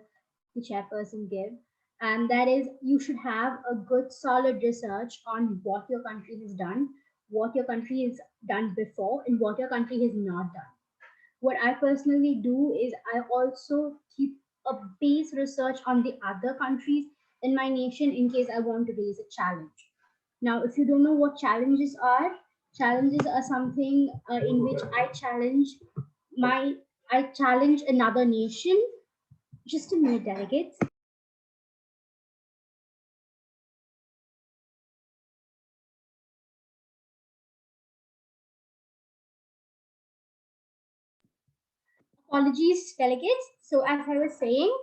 the chairperson give. And that is, you should have a good solid research on what your country has done, what your country has done before, and what your country has not done. What I personally do is I also keep a base research on the other countries in my nation in case I want to raise a challenge. Now, if you don't know what challenges are something in which my I challenge another nation. Just a minute, delegates. Apologies, delegates. So, as I was saying,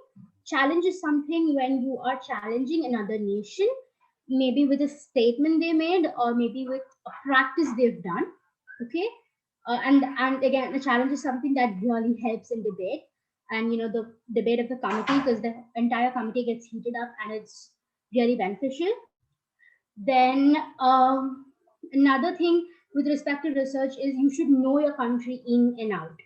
challenge is something when you are challenging another nation, maybe with a statement they made or maybe with a practice they've done. Okay. And again, the challenge is something that really helps in debate and the debate of the committee because the entire committee gets heated up and it's really beneficial. Then another thing with respect to research is you should know your country in and out.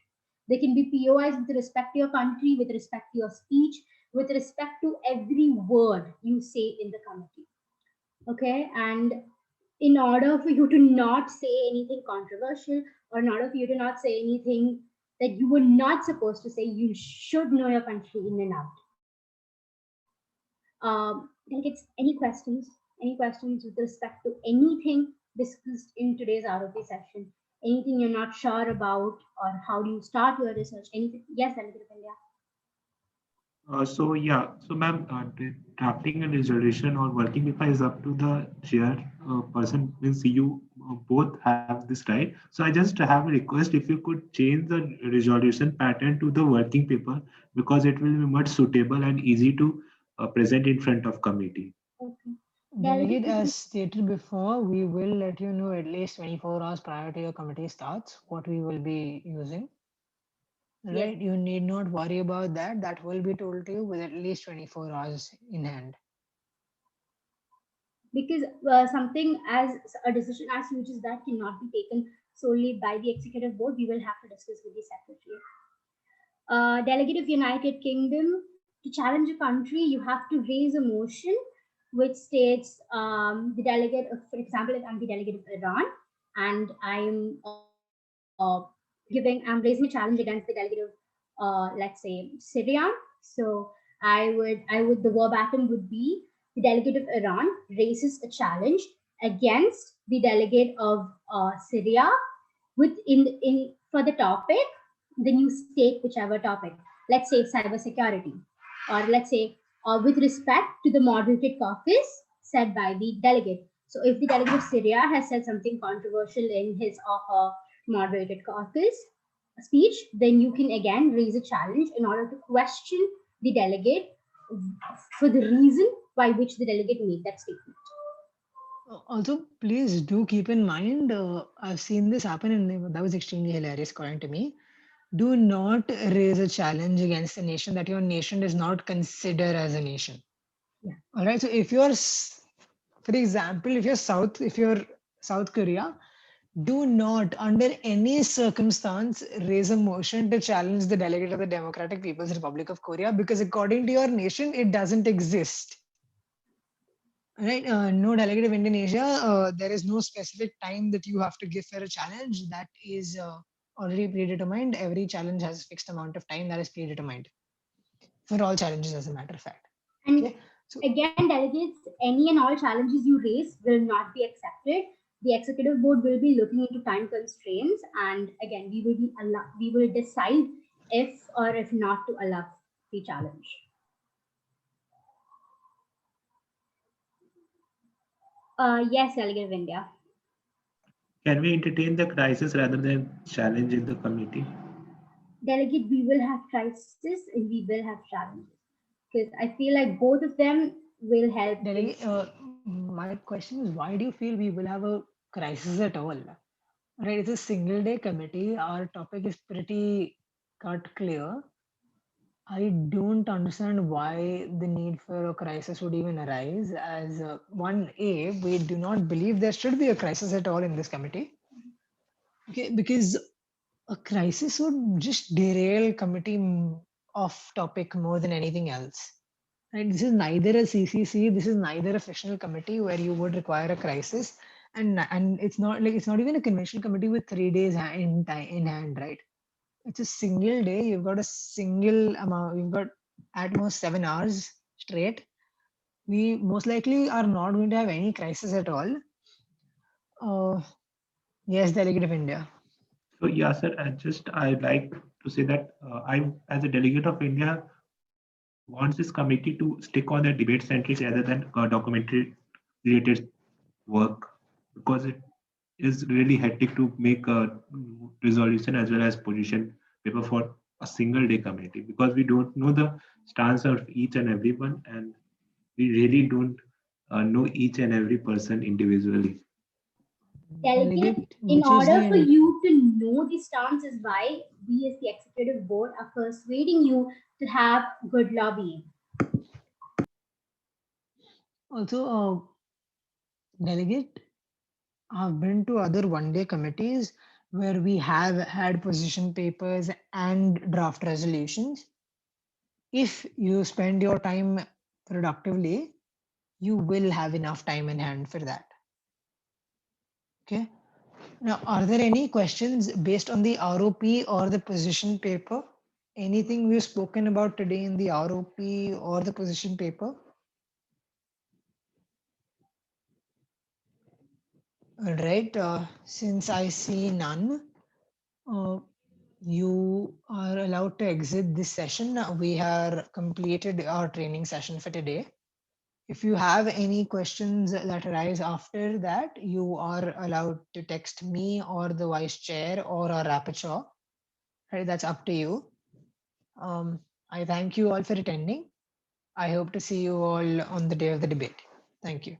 There can be POIs with respect to your country, with respect to your speech, with respect to every word you say in the committee. Okay, and in order for you to not say anything controversial or in order for you to not say anything that you were not supposed to say, you should know your country in and out. Delegates, any questions with respect to anything discussed in today's ROP session? Anything you're not sure about, or how do you start your research? Anything? Yes, Delegate of India. So ma'am, drafting a resolution or working paper is up to the chair person. Means you both have this right. So I just have a request if you could change the resolution pattern to the working paper because it will be much suitable and easy to present in front of committee. Okay. Delegate, as stated before, we will let you know at least 24 hours prior to your committee starts what we will be using. Right, Yes. you need not worry about that. That will be told to you with at least 24 hours in hand. Because something as a decision as huge as that cannot be taken solely by the executive board, we will have to discuss with the secretary. Delegate of United Kingdom, to challenge a country, you have to raise a motion which states the delegate of, for example, if I'm the delegate of Iran and I'm raising a challenge against the delegate of, let's say, Syria. So the verbatim would be the delegate of Iran raises a challenge against the delegate of Syria in for the topic, then you state whichever topic. Let's say cybersecurity, or let's say with respect to the moderated caucus said by the delegate. So if the delegate of Syria has said something controversial in his or her moderated caucus speech, then you can again raise a challenge in order to question the delegate for the reason by which the delegate made that statement. Also, please do keep in mind, I've seen this happen and that was extremely hilarious according to me. do not raise a challenge against a nation that your nation does not consider as a nation. Yeah. All right. So if you're, for example, if you're South Korea, do not, under any circumstance, raise a motion to challenge the delegate of the Democratic People's Republic of Korea, because according to your nation, it doesn't exist. Right? No delegate of Indonesia. There is no specific time that you have to give for a challenge. That is already predetermined. Every challenge has a fixed amount of time that is predetermined for all challenges, as a matter of fact. And okay? So, again, delegates, any and all challenges you raise will not be accepted. The executive board will be looking into time constraints, and again, we will decide if or if not to allow the challenge. Yes, Delegate of India. Can we entertain the crisis rather than challenge in the committee? Delegate, we will have crises and we will have challenges, because I feel like both of them will help. Delegate, my question is, why do you feel we will have a crisis at all? Right, it's a single day committee. Our topic is pretty cut clear. I don't understand why the need for a crisis would even arise. As we do not believe there should be a crisis at all in this committee. Okay, because a crisis would just derail committee off topic more than anything else. Right? This is neither a CCC. This is neither a fictional committee where you would require a crisis, and it's not even a conventional committee with 3 days in hand, right? It's a single day. You've got a single amount. You've got at most 7 hours straight. We most likely are not going to have any crisis at all. Yes, Delegate of India. So yeah, sir. I'd like to say that I, as a delegate of India, wants this committee to stick on the debate centric rather than documentary related work, because it is really hectic to make a resolution as well as position paper for a single day committee, because we don't know the stance of each and everyone, and we really don't know each and every person individually. Delegate, in order for you to know the stance is why we as the executive board are persuading you to have good lobbying. Also, Delegate, I've been to other one-day committees where we have had position papers and draft resolutions. If you spend your time productively, you will have enough time in hand for that. Okay. Now, are there any questions based on the ROP or the position paper? Anything we've spoken about today in the ROP or the position paper? All right. Since I see none, you are allowed to exit this session. We have completed our training session for today. If you have any questions that arise after that, you are allowed to text me or the vice chair or our rapporteur. Right, that's up to you. I thank you all for attending. I hope to see you all on the day of the debate. Thank you.